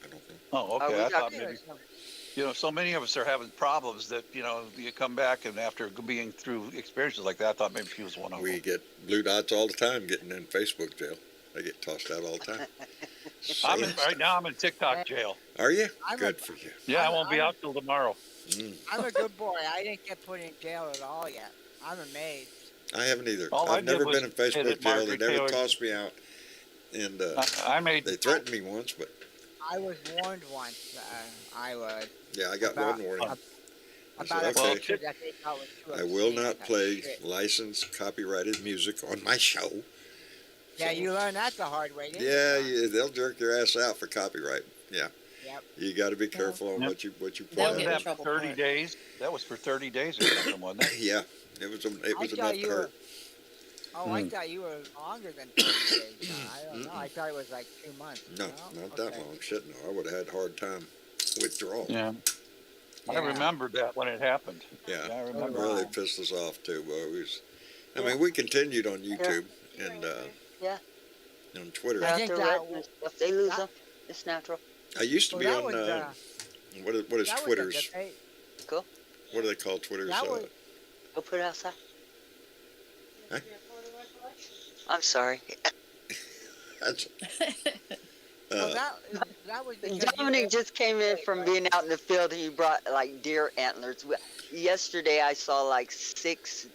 I don't know. Oh, Are we okay. I thought talking- maybe so many of us are having problems that you come back and after being through experiences like that, I thought maybe she was one of We them. get blue dots all the time getting in Facebook jail. They get tossed out all the time. So- Right now I'm in TikTok jail. Are you? I'm a- Good for you. Yeah, I won't be out till tomorrow. I'm a good boy. I didn't get put in jail at all yet. I'm amazed. I haven't either. All I I've did never was been in hit Facebook it, jail. They Margaret never Taylor. tossed me out. And I made they threatened me once, but I was warned once. I was yeah, I got About- one warning. I about said, a okay, picture that they thought was too I will obscene. not That play shit. licensed copyrighted music on my show. Yeah, you learned that the hard way, didn't Yeah, you? they'll jerk your ass out for copyright. Yeah, Yep. you got to be careful on Yep. what you put They'll out get in there. that trouble 30 for it. days. That was for 30 days or something, wasn't it? Yeah, it was thought enough to you were- hurt. Oh, I thought you were longer than 30 days. No, I don't know. I thought it was like 2 months. No, not that Okay. long. Shit, no, I would have had a hard time withdrawal. Yeah. I Yeah. remembered that when it happened. Yeah. I Oh, remember. wow. Really pissed us off too. But it was, I mean, we continued on YouTube and Yeah. on Twitter. They're out think there that writing and stuff. They lose them. It's natural. I used to Well, be that on was, what is that was a Twitter's? debate. What do they call Twitter's? That was- Go put it outside. Huh? I'm sorry. That's, Well, that was because Dominic just came in from being out in the field and he brought like deer antlers. Yesterday I saw like 6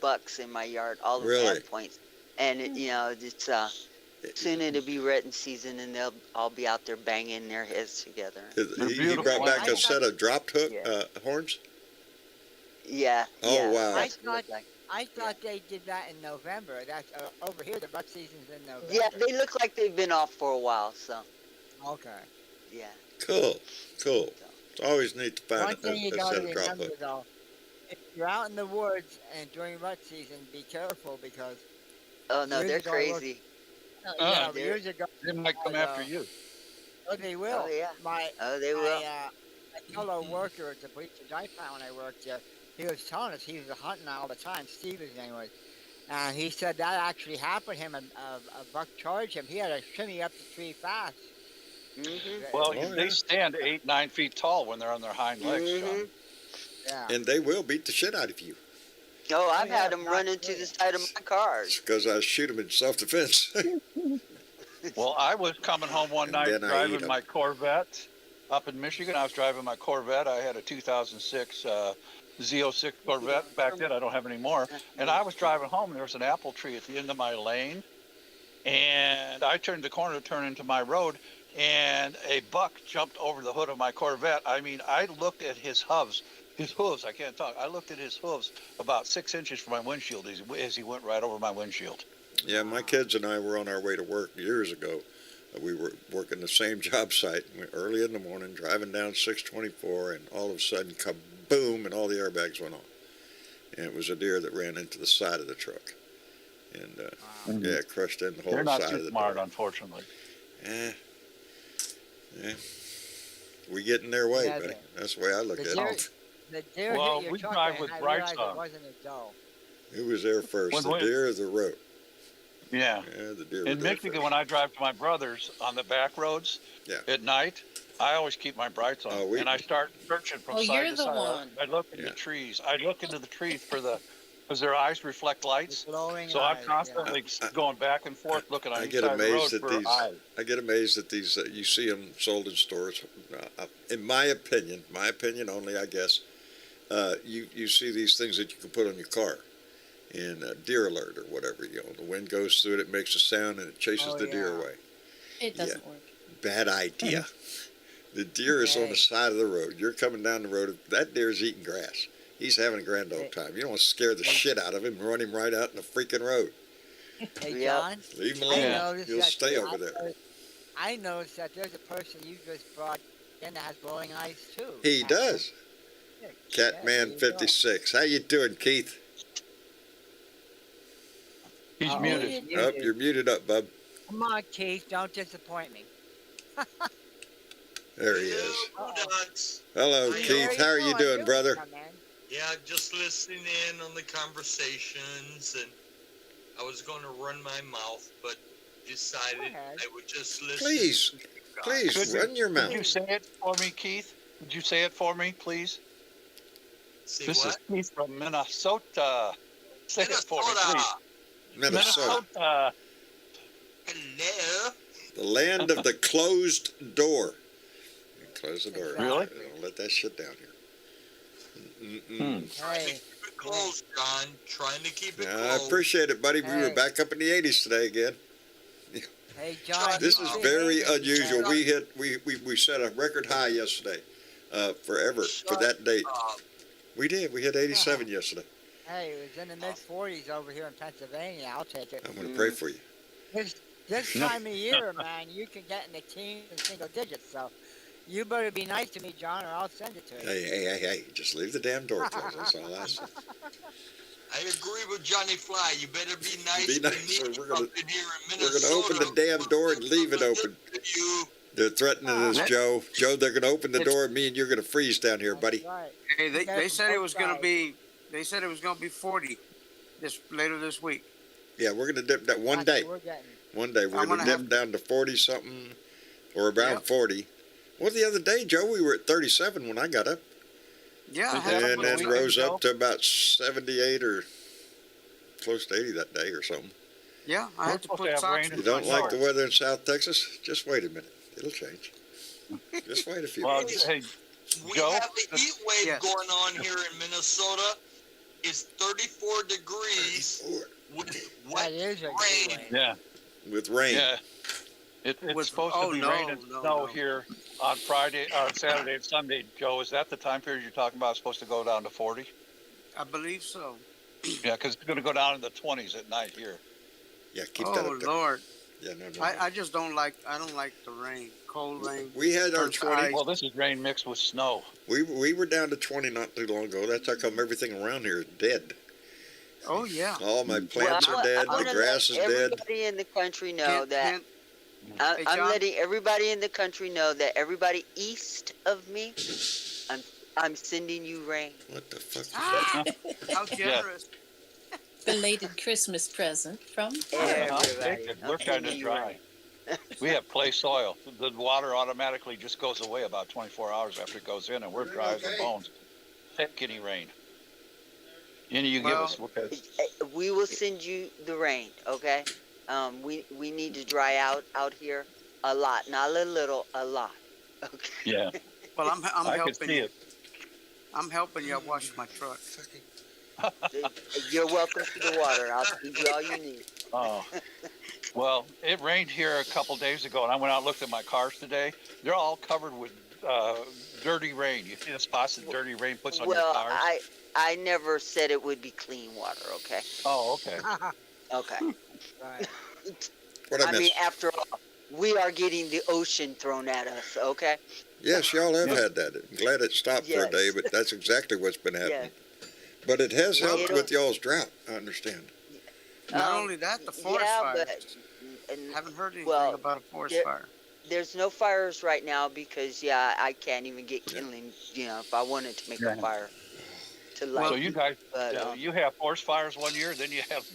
bucks in my yard, all of Really? them at points. And it's soon it'll be rutting season and they'll all be out there banging their heads together. he beautiful. brought back I a set of dropped hook Yeah. horns. Yeah. Oh, yeah, wow. that's what it looked like. I thought they did that in November. That's over here. The buck season's in November. Yeah, they look like they've been off for a while. So Okay. yeah. Cool. It's always neat to One find thing you a gotta set of drop remember hook. though, if you're out in the woods and during rut season, be careful because Oh no, Years they're ago, crazy. yeah, they're- years ago, They might come after you. oh, they will. Oh yeah. My Oh, they will. my fellow worker at the bleachers I found when I worked there, he was telling us he was hunting all the time. Steve, his name was. And he said that actually happened to him. A buck charged him. He had to shimmy up the tree fast. Mm-hmm. Well, Oh, they yeah. stand 8, 9 feet tall when they're on their hind legs, John. Yeah. And they will beat the shit out of you. Oh, I've yeah, had them run into the side of my cars. Because I shoot them in self-defense. Well, I was coming home one And night then I eat driving 'em. my Corvette up in Michigan. I was driving my Corvette. I had a 2006 Z06 Corvette back then. I don't have any more. And I was driving home, and there was an apple tree at the end of my lane. And I turned the corner to turn into my road, and a buck jumped over the hood of my Corvette. I mean, I looked at his hooves. I can't talk. I looked at his hooves about 6 inches from my windshield as he went right over my windshield. Yeah, my kids and I were on our way to work years ago. We were working the same job site. We were early in the morning, driving down 624, and all of a sudden, kaboom, and all the airbags went off. And it was a deer that ran into the side of the truck. And, yeah, crushed in the whole They're not side of too the smart, door. unfortunately. Yeah. We get in their way, Yeah, buddy. That's the way I look The at deer, it. the deer Well, hit your we truck, drive and with I brights realized on. it wasn't a doe. Who was there first, When the we- deer or the rope? Yeah. Yeah, the deer In was there Michigan, first. when I drive to my brother's on the back roads Yeah. at night, I always keep my brights on, Oh, and I start searching from Oh, side you're to the side. one. I look into Yeah. the trees. I look into the trees because their eyes reflect lights. Glowing So I'm eyes, constantly going back and forth looking on I each get side of the road amazed at for these. eyes. I get amazed at these. You see them sold in stores. In my opinion only, I guess. You see these things that you can put on your car, in deer alert or whatever. You know, the wind goes through it, it makes a sound, and it chases Oh, the deer yeah. away. It doesn't work. Bad idea. The deer is on the side of the road. You're coming down the road. That deer's eating grass. He's having a grand old time. You don't want to scare the shit out of him and run him right out in the freaking road. Hey, Yep. John, Leave him I alone. noticed He'll that stay over there. I noticed that there's a person you just brought in that has glowing eyes too. He Catman. does. Yeah, Catman there you go. 56. How you doing, Keith? He's Uh-oh. muted. Oh, you're muted up, bub. Come on, Keith, don't disappoint me. There he is. Nuts. Hello, Hey, Keith. How are you doing, brother? Yeah, just listening in on the conversations, and I was going to run my mouth, but decided Go ahead. I would just listen. Please, to you guys. please, Could you- run your Could mouth. you say it for me, Keith? Could you say it for me, please? Say This what? is Keith from Minnesota. Say it for me, Minnesota. please. Minnesota, Hello. the land of the closed door. Close the door. Really? Don't let that shit down here. Trying to Hey, keep it closed, John. Trying to keep it I closed. appreciate it, buddy. We were Hey. back up in the 80s today again. hey, John. This you is see very Hagen unusual. said- We set a record high yesterday, forever, for Shut that date. up. We did. We hit 87 yesterday. Hey, it was in the mid-40s over here in Pennsylvania. I'll take it. I'm going to pray for you. This time of year, man, you can get in the teens and single digits. So you better be nice to me, John, or I'll send it to you. Hey. Just leave the damn door closed. That's all I say. I agree with Johnny Fly. You better be nice Be to nice, me or we're gonna- up in here in We're going to Minnesota. open the damn door and leave it open. You. They're threatening us, Joe. Joe, they're going to open the door and me and you're going to freeze down here, buddy. That's right. Hey, You guys they said it both was gonna died. be. They said it was gonna be 40 later this week. Yeah, we're going to dip that one That's day. what we're getting. One day we're I'm going to gonna dip down to 40 something or around Yep. 40. Well, the other day, Joe, we were at 37 when I got up, Yeah, I Yeah, had and but then we rose can up to about 78 or close to 80 that day or something. yeah. I We're had to supposed put to have socks rain in in You my don't like the shorts. weather in South Texas? Just wait a minute. It'll change. Just wait a few Well, minutes. hey, We Joe, have a heat wave Yes. going on here in Minnesota. It's 34 degrees with That wet is a good rain. way. yeah, With rain. yeah. It's With- supposed oh, to be no, rain and no, snow no. here on Friday, or Saturday and Sunday. Joe, is that the time period you're talking about? It's supposed to go down to 40? I believe so. Yeah, because it's going to go down in the 20s at night here. Yeah, keep that Oh up there. Lord, Yeah, no. I just don't like. I don't like the rain, cold rain. We had our Turns 20. ice. Well, this is rain mixed with snow. We were down to 20 not too long ago. That's how come everything around here is dead. Oh yeah. All my plants Well, are dead. I The wanna grass is let dead. everybody in the country know Can't- that can't- Hey, I'm John? letting everybody in the country know that everybody east of me, I'm sending you rain. What the fuck? Ah, how generous. Belated Christmas present from I'll Everybody. take it. I'm We're kind sending of you dry. We have clay soil. The water automatically just goes away about 24 hours after it goes in, and we're dry as the bones. Take any rain. Any you give Well, us. Okay. We will send you the rain, okay? We need to dry out here a lot, not a little, a lot. Okay. Yeah, well, I'm I can helping see you. it. I'm helping you wash my truck. You're welcome to the water. I'll give you all you need. Oh, well, it rained here a couple days ago, and I went out and looked at my cars today. They're all covered with dirty rain. You see the spots that dirty rain puts on your Well, cars? I never said it would be clean water, okay? Oh, okay. Okay. Right. What I I missed? mean, after all, we are getting the ocean thrown at us, okay? Yes, y'all have Yeah. had that. I'm glad it stopped for a day, Yes. but that's exactly what's been happening. Yes. But it has Well, helped with y'all's drought, I understand. Not only that, the forest yeah, fires. but and Haven't heard anything well, about a forest there- fire. there's no fires right now because I can't even get kindling. You know, if I wanted to make a Yeah. fire to light. So you guys, but you have forest fires one year, then you have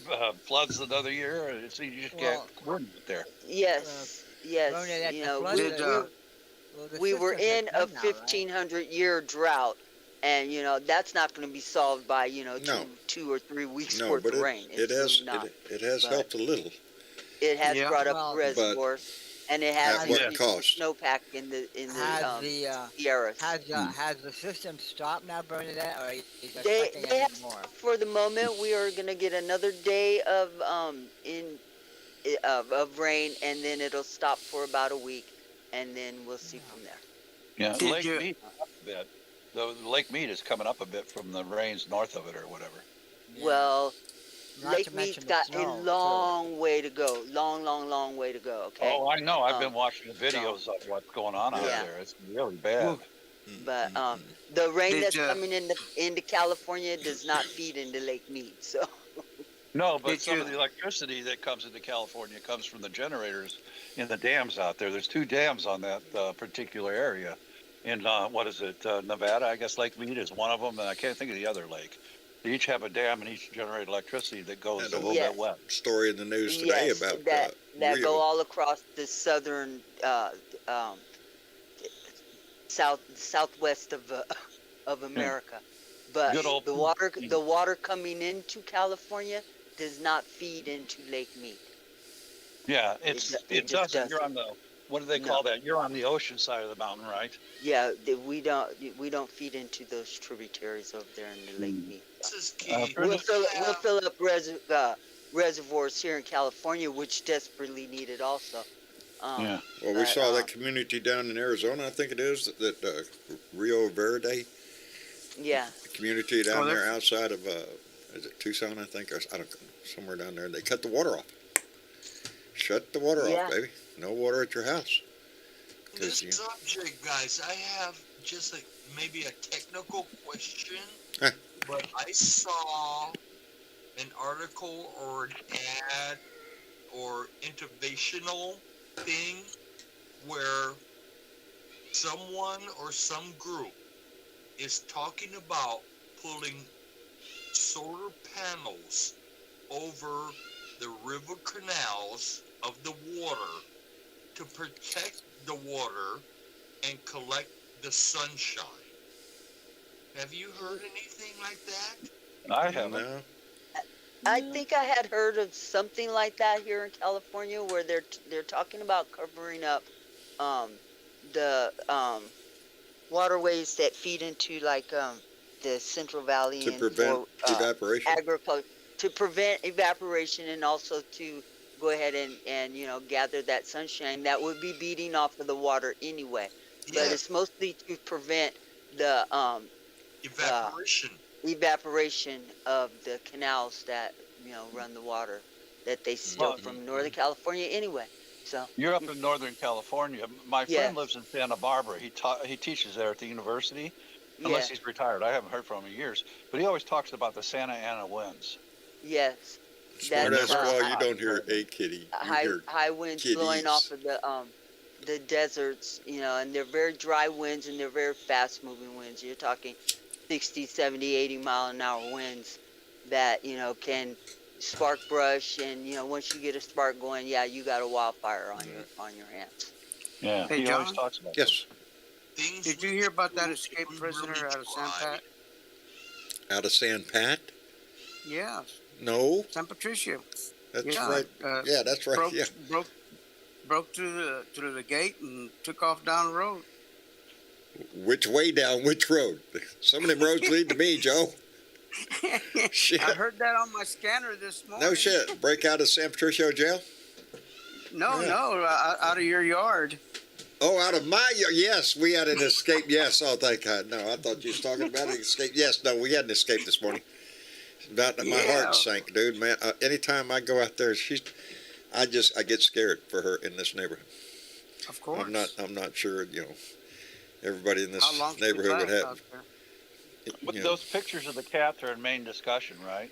floods another year. And so you just Well, can't win it there. yes, Ronnie, you the know, floods Did, are- well, the we were systems are in a done now, right? 1,500-year drought, and you know that's not going to be solved by No. two or 3 weeks No, worth but of rain. it has really not. it has But- helped a little. It has Yeah. brought up Well, reservoirs, and it has At what increased cost? snowpack in the Has the Sierras. has the system stopped now, Bernadette, or is it They affecting have any more? for the moment. We are gonna get another day of of rain, and then it'll stop for about a week, and then we'll see from there. Yeah, Did Lake you- Mead up a bit. The Lake Mead is coming up a bit from the rains north of it or whatever. Yeah. Well, Not Lake to Mead's mention the got snow, a too. long way to go. Long way to go. Okay, Oh, I know. I've Um, been watching the videos of what's going on out Yeah. there. It's really bad. Well, but the rain Did, that's uh, coming into California does not feed into Lake Mead. So No, but Did some you- of the electricity that comes into California comes from the generators in the dams out there. There's 2 dams on that particular area. In what is it, Nevada? I guess Lake Mead is one of them, and I can't think of the other lake. They each have a dam and each generate electricity that goes And a a little Yes. bit west. Story in the news today yes, about that Rio. go all across the southern southwest of America. But Good old the water coming into California does not feed into Lake Mead. Yeah, It it just doesn't. You're doesn't. on the, what do they call that? You're on the ocean side of the mountain, right? Yeah, we don't feed into those tributaries over there in the Lake Mead. This is key. We'll fill up reservoirs here in California, which desperately need it also. Yeah. Well, we but, saw that community down in Arizona, I think it is, that Rio Verde, Yeah, the community down Oh, there outside of, is it Tucson, I think, or I don't know, somewhere down there. They cut the water off. Shut the water Yeah. off, baby. No water at your house. This 'Cause, you- subject, guys, I have just maybe a technical question, Huh. but I saw an article or an ad or intivational thing where someone or some group is talking about pulling solar panels over the river canals of the water to protect the water and collect the sunshine. Have you heard anything like that? I haven't. No. I think I had heard of something like that here in California, where they're talking about covering up the waterways that feed into like the Central Valley To and prevent for evaporation. agriculture, to prevent evaporation, and also to go ahead and gather that sunshine that would be beating off of the water anyway. But Yeah, it's mostly to prevent the evaporation. evaporation of the canals that run the water that they steal Well, from Northern California anyway. So You're up in Northern California. My Yeah. friend lives in Santa Barbara. He teaches there at the university, yeah, unless he's retired. I haven't heard from him in years. But he always talks about the Santa Ana winds. yes, Smart that's ass squaw, you hot. don't hear a kitty. You hear high winds kitties. blowing off of the deserts, and they're very dry winds and they're very fast moving winds. You're talking 60, 70, 80 mile an hour winds that, can spark brush, and once you get a spark going, yeah, you got a wildfire on your hands. Yeah, Hey, he always John? talks about Yes. Things Did you we hear about that do escaped when prisoner really out of San try. Pat? Out of San Pat? Yeah, No, San Patricio. that's Yeah, right. Yeah, that's right. broke, Yeah. broke through the gate and took off down the road. Which way down which road? Some of them roads lead to me, Joe. Shit. I heard that on my scanner this morning. No shit. Break out of San Patricio jail? No, Yeah. no, out of your yard. Oh, out of my yard. Yes, we had an escape. Yes. Oh, thank God. No, I thought you was talking about an escape. Yes, no, we had an escape this morning. About my Yeah. heart sank, dude. Man, anytime I go out there, I get scared for her in this neighborhood. Of course. I'm not sure. Everybody in this How long neighborhood would have. out there? But you know, those pictures of the cats are in main discussion, right?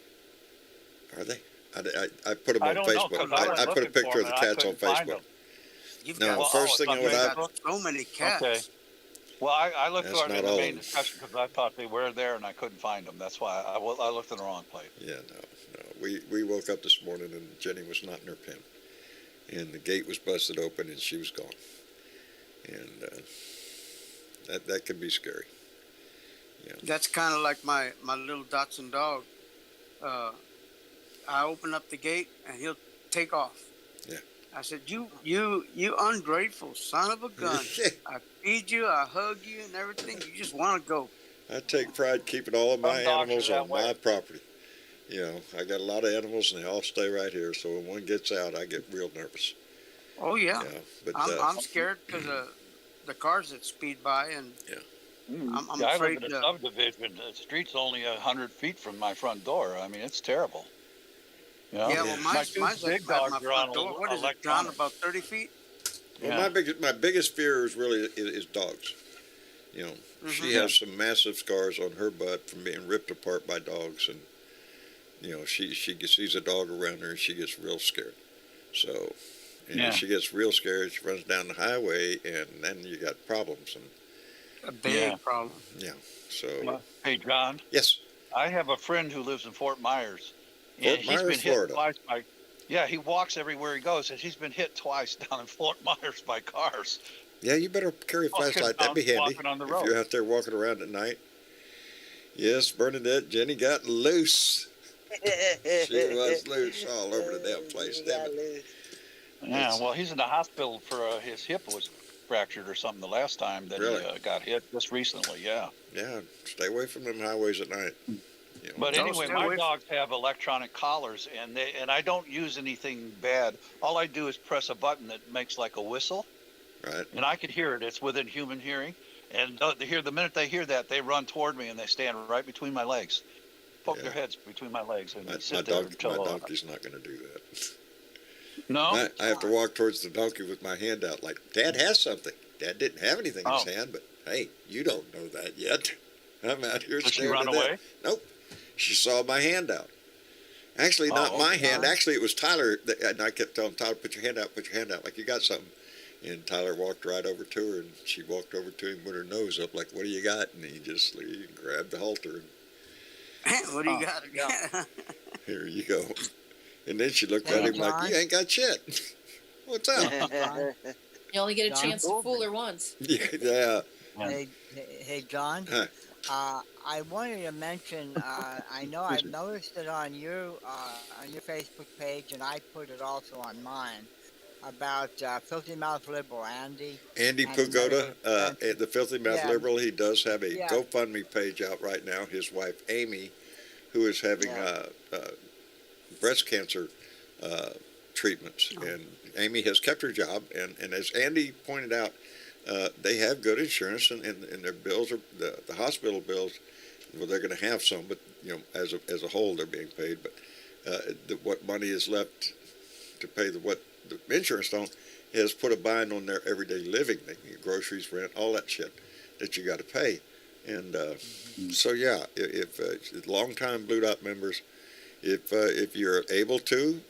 Are they? I put them I on don't know, Facebook. 'cause I was I put a looking for picture of them the and I cats on couldn't find Facebook. them. You've No, got first thing it's what I on so many cats. Okay. Well, I looked That's for it not in the all main of them. discussion because I thought they were there and I couldn't find them. That's why I looked in the wrong place. Yeah, no. We woke up this morning and Jenny was not in her pen, and the gate was busted open and she was gone, and that can be scary. That's kind of like my little Dachshund dog. I open up the gate and he'll take off. Yeah. I said, you ungrateful son of a gun. I feed you, I hug you and everything. You just want to go. I take pride keeping all of my Some dogs are animals that on way. my property. I got a lot of animals and they all stay right here. So when one gets out, I get real nervous. Oh yeah. But I'm scared because of the cars that speed by, and I'm I afraid live in a to. subdivision. The street's only 100 feet from my front door. I mean, it's terrible. Yeah, well, My mine's two like big by my dogs are on front door. What is it, John? electronic. About 30 feet? Well, my biggest fear is really is dogs. She has some massive scars on her butt from being ripped apart by dogs, and she sees a dog around her and she gets real scared. So, she gets real scared. She runs down the highway, and then you got problems. And A big problem. yeah, so Hey, John. yes, I have a friend who lives in Fort Myers. Fort He's Myers, been hit Florida. twice by. Yeah, he walks everywhere he goes, and he's been hit twice down in Fort Myers by cars. yeah, you better carry a Walking flashlight. That'd be down, handy walking on the if road. you're out there walking around at night. Yes, Bernadette, Jenny got loose. She was loose all over the damn place. Damn it. Yeah, well, he's in the hospital for his hip was fractured or something the last time that Really? he got hit just recently. Yeah. Yeah, stay away from them highways at night. But No, anyway, stay my away dogs have electronic collars, and I don't use anything bad. All I do is press a button that makes like a whistle, Right. and I can hear it. It's within human hearing, and the minute they hear that, they run toward me and they stand right between my legs, poke their heads between my legs, and My sit there donkey's not going to do that. No, I have to walk towards the donkey with my hand out like, Dad has something. Dad didn't have anything in his hand, but hey, you don't know that yet. I'm out here Did she staring run at that. away? Nope. She saw my hand out. Actually, not my hand. Actually, it was Tyler. And I kept telling Tyler, put your hand out, like you got something. And Tyler walked right over to her, and she walked over to him with her nose up, like, what do you got? And he just grabbed the halter, and What do you got? here you go. And then she looked Hey, at him like, John? you ain't got shit. What's up? You only get a John chance to Goldman. fool her once. Yeah. Hey, John. Huh. I wanted to mention. I know I've noticed it on your Facebook page, and I put it also on mine about Filthy Mouth Liberal Andy. Andy And Pagoda, another- the Filthy Mouth Yeah. Liberal, he does have a Yeah. GoFundMe page out right now. His wife, Amy, who is having breast cancer treatments. And Amy has kept her job. And as Andy pointed out, they have good insurance, and their bills are the hospital bills. Well, they're going to have some, but as a whole, they're being paid. But what money is left to pay what the insurance don't has put a bind on their everyday living, groceries, rent, all that shit that you got to pay. And so yeah, if longtime Blue Dot members, if you're able to,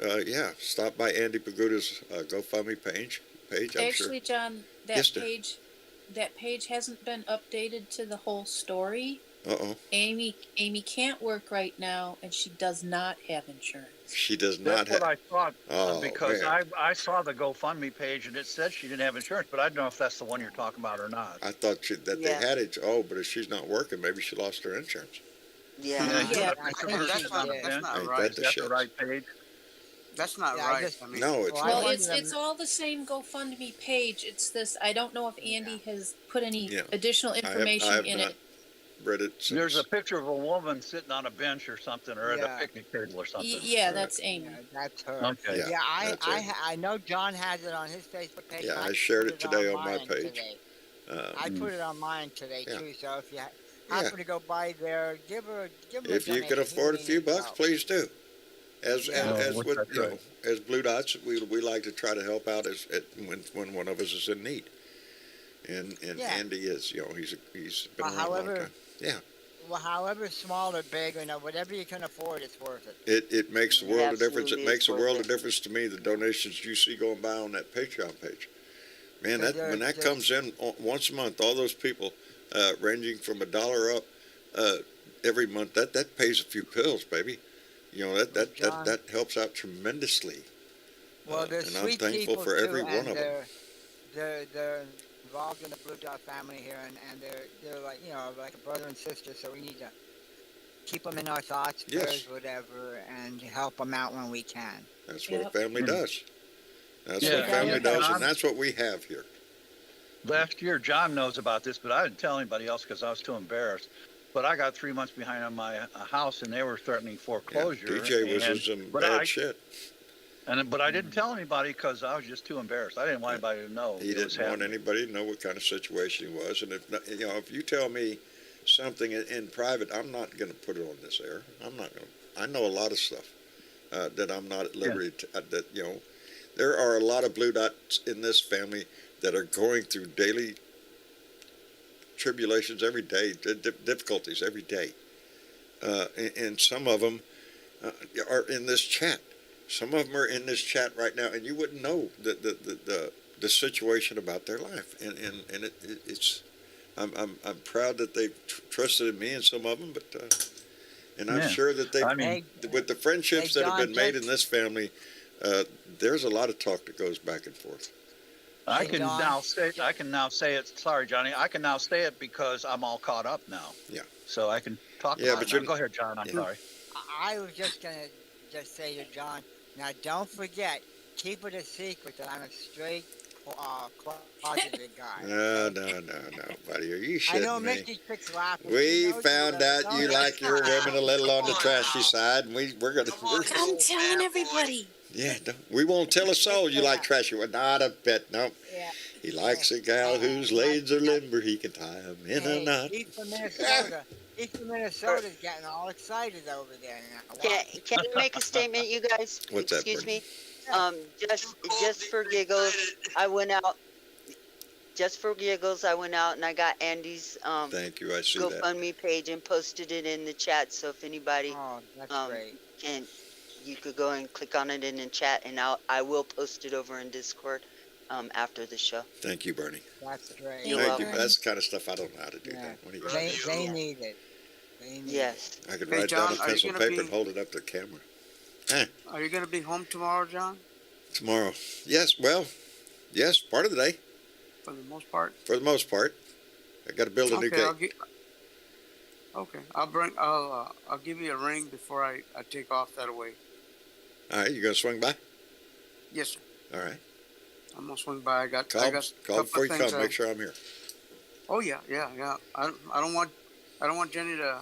stop by Andy Pagoda's GoFundMe page. I'm Actually, sure. John, Yes, dear. that page hasn't been updated to the whole story. Uh-oh. Amy can't work right now, and she does not have insurance. She does not That's what have. I thought, Oh, because man. I saw the GoFundMe page and it said she didn't have insurance, but I don't know if that's the one you're talking about or not. I thought that they Yeah. had it. Oh, but if she's not working, maybe she lost her insurance. Yeah. Yeah, you Yeah. got a picture of her That's sitting on not, the that's bench. not Ain't right. that Is the that shit? the right page? That's not Yeah, I right. just- I mean, No, it's Well, I not. Well, wanted it's them- it's all the same GoFundMe page. It's this. I don't know if Andy has put any Yeah. additional information I have in not it. read it since. There's a picture of a woman sitting on a bench or something, or at Yeah. a picnic table or something. Yeah, Right. that's Amy. Yeah, that's her. Okay. Yeah, Yeah, that's it. I know John has it on his Facebook page. Yeah, and I shared put it today on my mine page. today. Uh, I put it on mine today Yeah. too. So if you happen to go by there, give her. if a you can donation. afford a He few needs bucks, help. please do. As Yeah. as What's with that you right? know, as Blue Dots, we like to try to help out when one of us is in need. And Yeah. Andy is, you know, he's been Well, around a long however- time. Yeah. Well, however small or big, whatever you can afford, it's worth it. It makes the It world of difference. It absolutely makes is a worth world it. of difference to me. The donations you see going by on that Patreon page, man. But When that there's- comes in once a month, all those people ranging from $1 up every month, that pays a few pills, baby. You know John- that helps out tremendously. Well, there's and I'm sweet thankful people for too, every one and of them. they're involved in the Blue Dot family here, and they're like like a brother and sister. So we need to keep them in our thoughts, Yes. prayers, whatever, and help them out when we can. That's what a Yep. family does. That's Yeah, what a family yeah, does, John. and that's what we have here. Last year, John knows about this, but I didn't tell anybody else because I was too embarrassed. But I got 3 months behind on my house, and they were threatening Yeah, foreclosure. DJ was in and- some but bad I- shit. But I didn't tell anybody because I was just too embarrassed. I didn't want anybody to know. He it was didn't want happening. anybody to know what kind of situation he was, and if you tell me something in private, I'm not going to put it on this air. I'm not going to. I know a lot of stuff that I'm not at liberty to. There are a lot of Blue Dots in this family that are going through daily tribulations every day, difficulties every day, and some of them are in this chat. Some of them are in this chat right now, and you wouldn't know the situation about their life, and it's. I'm proud that they've trusted in me and some of them, but and I'm Yeah. sure that they, I mean, with the friendships Hey, that have John, been made just- in this family, there's a lot of talk that goes back and forth. I Hey, can Don. now say it. Sorry, Johnny. I can now say it because I'm all caught up now. Yeah. So I can talk Yeah, about but it. you're- Now. Go ahead, John. I'm Yeah. sorry. I was just gonna say to John, now don't forget, keep it a secret that I'm a straight closeted guy. No, buddy, are you I know shitting me? Misty Chick's laughing. We She knows found you out don't you know. like your women a little on the Come on trashy now. side, and we're gonna. Come on, I'm telling boy. everybody. Yeah, we won't tell a soul you like trashy. Well, not a bit. No, Yeah. he likes a gal whose legs are limber. He can tie 'em in a Hey, knot. He's from Minnesota. He's from Minnesota's getting all excited over there now. Can I make a statement, you guys? What's that, Excuse Brittany? me. Just for giggles, I went out. Just for giggles, I went out and I got Andy's Thank you. I see that. GoFundMe page and posted it in the chat. So if anybody Oh, that's great. can, you could go and click on it in the chat, and I will post it over in Discord after the show. Thank you, Bernie. That's great. You're Thank welcome. you. That's the kind of stuff I don't know how to do. Yeah. That. What do you They need it. They need Yes. I could Hey, write John, down a are you pencil gonna paper be- and hold it up to the camera. Are you going to be home tomorrow, John? Tomorrow. Yes. Well. Yes. Part of the day. For the most part. For the most part. I got to build a new gate. I'll give you a ring before I take off that way. All right. You gonna swing by? Yes, sir. All right. I'm gonna swing by. I got Call a before couple you of come. things. Make sure I'm here. Oh yeah. I don't want Jenny to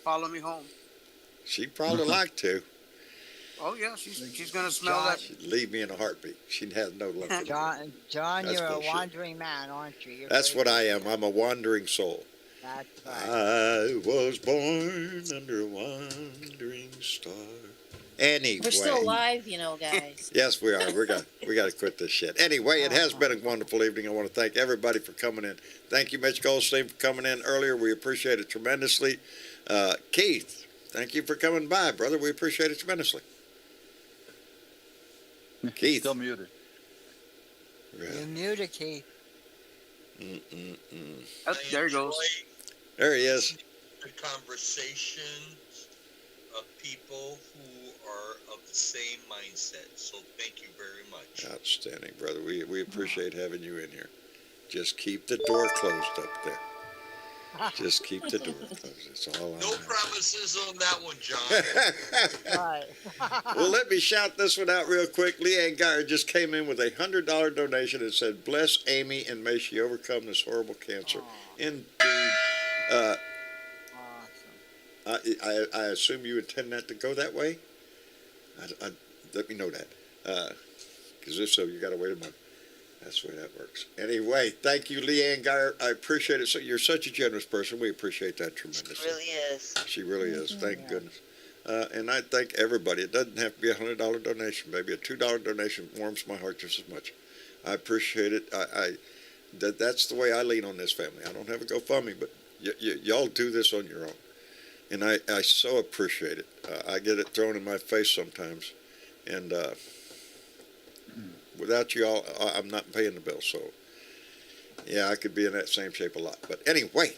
follow me home. She'd probably like to. Oh yeah, she's gonna smell that. She'd leave me in a heartbeat. She'd have no luck. with me. John, That's you're bullshit. a wandering man, aren't you? You're That's very what I good. am. I'm a wandering soul. That's right. I was born under a wandering star. Anyway. We're still alive, guys. Yes, we are. We got to quit this shit. Anyway, it has been a wonderful evening. I want to thank everybody for coming in. Thank you, Mitch Goldstein, for coming in earlier. We appreciate it tremendously. Keith, thank you for coming by, brother. We appreciate it tremendously. Keith. Still muted. Yeah. You're muted, Keith. Oh, there he goes. There he is. The conversation of people who are of the same mindset. So thank you very much. Outstanding, brother. We appreciate having you in here. Just keep the door closed up there. Just keep the door closed. That's all I'm No asking. promises on that one, John. Right. Well, let me shout this one out real quick. Leanne Geyer just came in with a $100 donation and said, "Bless Amy and may she overcome this horrible cancer." Indeed. Awesome. I assume you intend that to go that way? Let me know that. Because if so, you got to wait a month. That's the way that works. Anyway, thank you, Leanne Geyer. I appreciate it. So you're such a generous person. We appreciate that tremendously. She really is. She really is. Thank goodness. And I thank everybody. It doesn't have to be a $100 donation. Maybe a $2 donation warms my heart just as much. I appreciate it. That's the way I lean on this family. I don't have a GoFundMe, but y'all do this on your own. And I so appreciate it. I get it thrown in my face sometimes. And without you all, I'm not paying the bill. So, yeah, I could be in that same shape a lot. But anyway,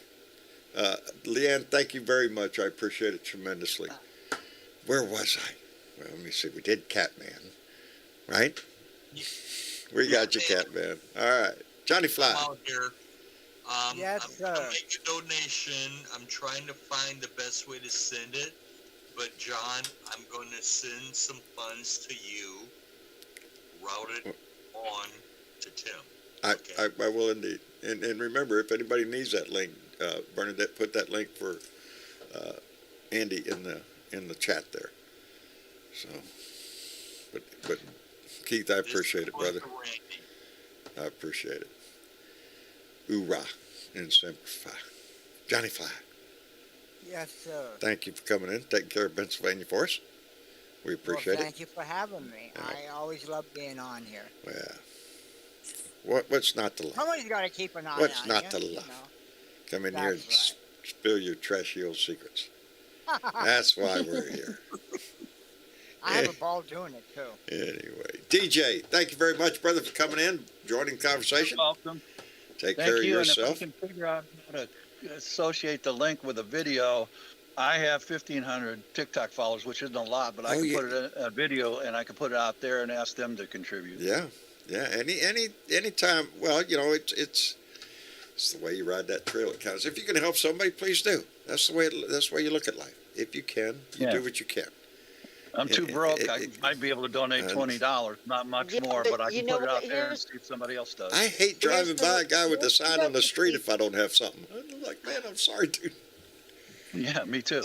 Leanne, thank you very much. I appreciate it tremendously. Where was I? Well, let me see. We did Catman, right? We got you, Catman. All right. Johnny Fly. I'm out here. Yes, I'm going sir. to make a donation. I'm trying to find the best way to send it. But, John, I'm going to send some funds to you, routed on to Tim. Okay? I will indeed. And remember, if anybody needs that link, Bernadette put that link for Andy in the chat there. So, but Keith, I appreciate it, brother. I appreciate it. Hoorah and Semper Fi. Johnny Fly, Yes, sir. thank you for coming in, taking care of Pennsylvania for us. We appreciate Thank you for having me. All right. I always love being on here. it. Yeah. What's not to love? Somebody's got to keep an eye What's on not you, to you love? know. Come in here and That's spill your trashy old secrets. That's why we're here. I have a ball doing it, too. Anyway, DJ, thank you very much, brother, for coming in, joining the conversation. Welcome. Take Thank care of you. yourself. And if I can figure out how to associate the link with a video, I have 1,500 TikTok followers, which isn't a lot, but I can put it in a video and I can put it out there and ask them to contribute. Yeah. Any time. Well, you know, it's the way you ride that trail. It counts. If you can help somebody, please do. That's the way you look at life. If you can, you do what you can. I'm too broke. I might be able to donate $20, not much more, but I can put it out there and see if somebody else does. I hate driving by a guy with a sign on the street if I don't have something. I'm like, man, I'm sorry, dude. Yeah, me too.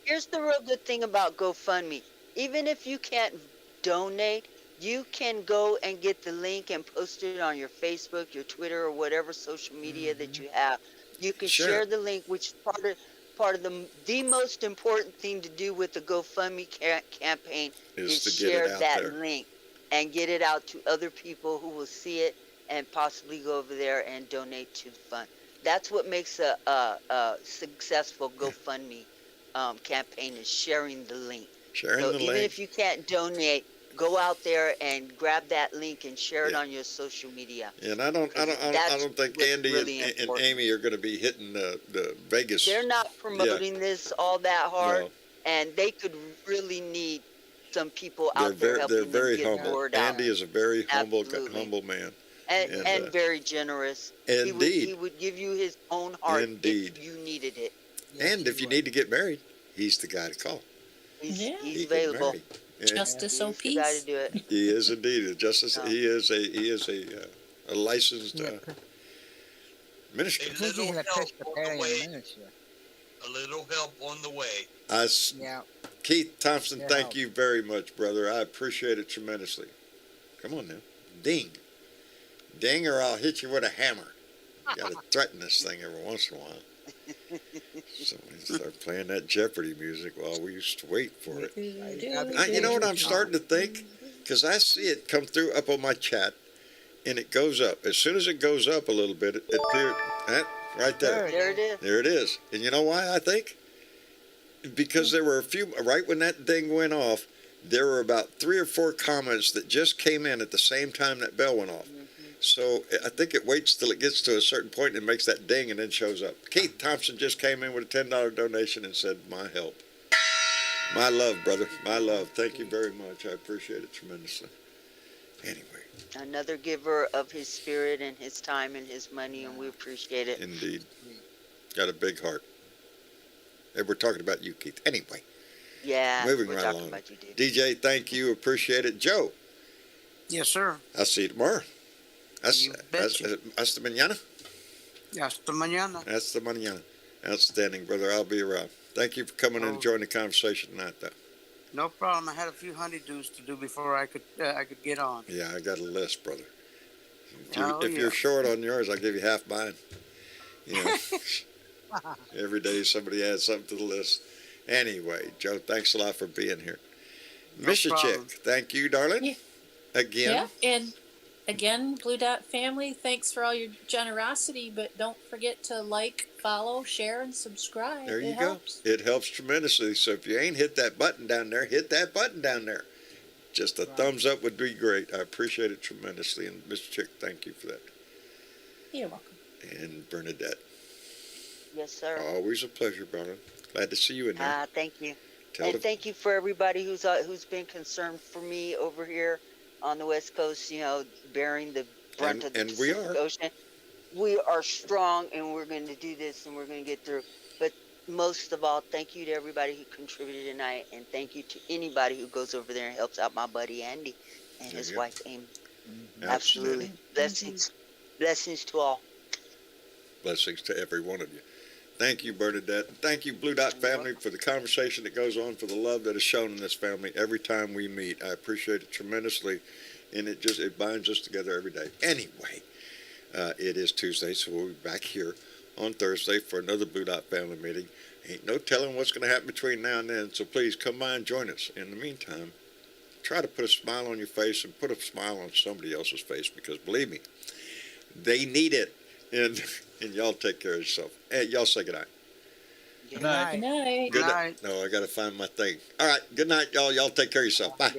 Here's the real good thing about GoFundMe. Even if you can't donate, you can go and get the link and post it on your Facebook, your Twitter, or whatever social media that you have. You can share the link, which is part of the most important thing to do with the GoFundMe campaign is to get share it out that there. link and get it out to other people who will see it and possibly go over there and donate to the fund. That's what makes a successful GoFundMe campaign, is sharing the link. Sharing So the even link. if you can't donate, go out there and grab that link and share it on your social media. And I don't think what's Andy really and important. Amy are going to be hitting the Vegas. They're not promoting this all that hard, No. and they could really need some people They're out there very, helping they're very them get the humble. word out. Andy is a very humble Absolutely. man. And very generous. Indeed. He would give you his own heart Indeed. if you needed it. And if you need to get married, he's the guy to call. He's He can available. marry. And Justice O He's the guy to peace. do it. he is indeed a justice. No. He is a licensed minister. I think he's an Episcopalian way. minister. A little help on the way. Yeah. Keith Thompson, Yeah. thank you very much, brother. I appreciate it tremendously. Come on now. Ding. Ding, or I'll hit you with a hammer. You got to threaten this thing every once in a while. Somebody start playing that Jeopardy music while we used to wait for it. You know what I'm starting to think? Because I see it come through up on my chat, and it goes up. As soon as it goes up a little bit, it appears right there. There it is. There it is. And you know why I think? Because there were a few, right when that thing went off, there were about 3 or 4 comments that just came in at the same time that bell went off. So I think it waits till it gets to a certain point and makes that ding and then shows up. Keith Thompson just came in with a $10 donation and said, my help. My love, brother. My love. Thank you very much. I appreciate it tremendously. Anyway. Another giver of his spirit and his time and his money, and we appreciate it. Indeed. Got a big heart. And we're talking about you, Keith. Anyway. Yeah, Moving we're right talking along. about you, dude. DJ, thank you. Appreciate it. Joe. Yes, sir. I'll see you tomorrow. You betcha. Hasta mañana. Hasta mañana. Hasta mañana. Outstanding, brother. I'll be around. Thank you for coming in and joining the conversation tonight, though. No problem. I had a few honeydews to do before I could get on. Yeah, I got a list, brother. If Yeah. you're short on yours, I'll give you half mine. You know, every day somebody adds something to the list. Anyway, Joe, thanks a lot for being here. No Miss problem. Chick, thank you, darling. Yeah. Again. Yeah, and again, Blue Dot family, thanks for all your generosity, but don't forget to like, follow, share, and subscribe. There you It go. helps. It helps tremendously. So if you ain't hit that button down there, hit that button down there. Just a thumbs up would be great. I appreciate it tremendously. And Mr. Chick, thank you for that. You're welcome. And Bernadette, Yes, sir. always a pleasure, brother. Glad to see you in there. Thank you. Tell And the- thank you for everybody who's been concerned for me over here on the West Coast, you know, bearing the brunt of the and we Pacific are. Ocean. We are strong, and we're going to do this, and we're going to get through. But most of all, thank you to everybody who contributed tonight, and thank you to anybody who goes over there and helps out my buddy Andy and There his you go. wife Amy. Outstanding. Absolutely. Blessings to all. Blessings to every one of you. Thank you, Bernadette. And thank you, Blue Dot family, for the conversation that goes on, for the love that is shown in this family every time we meet. I appreciate it tremendously, and it binds us together every day. Anyway, it is Tuesday, so we'll be back here on Thursday for another Blue Dot family meeting. Ain't no telling what's going to happen between now and then, so please come by and join us. In the meantime, try to put a smile on your face and put a smile on somebody else's face, because believe me, they need it. And y'all take care of yourself. Hey, y'all say good night. Good night. Good night. Good night. No, I got to find my thing. All right. Good night, y'all. Y'all take care of yourself. Bye.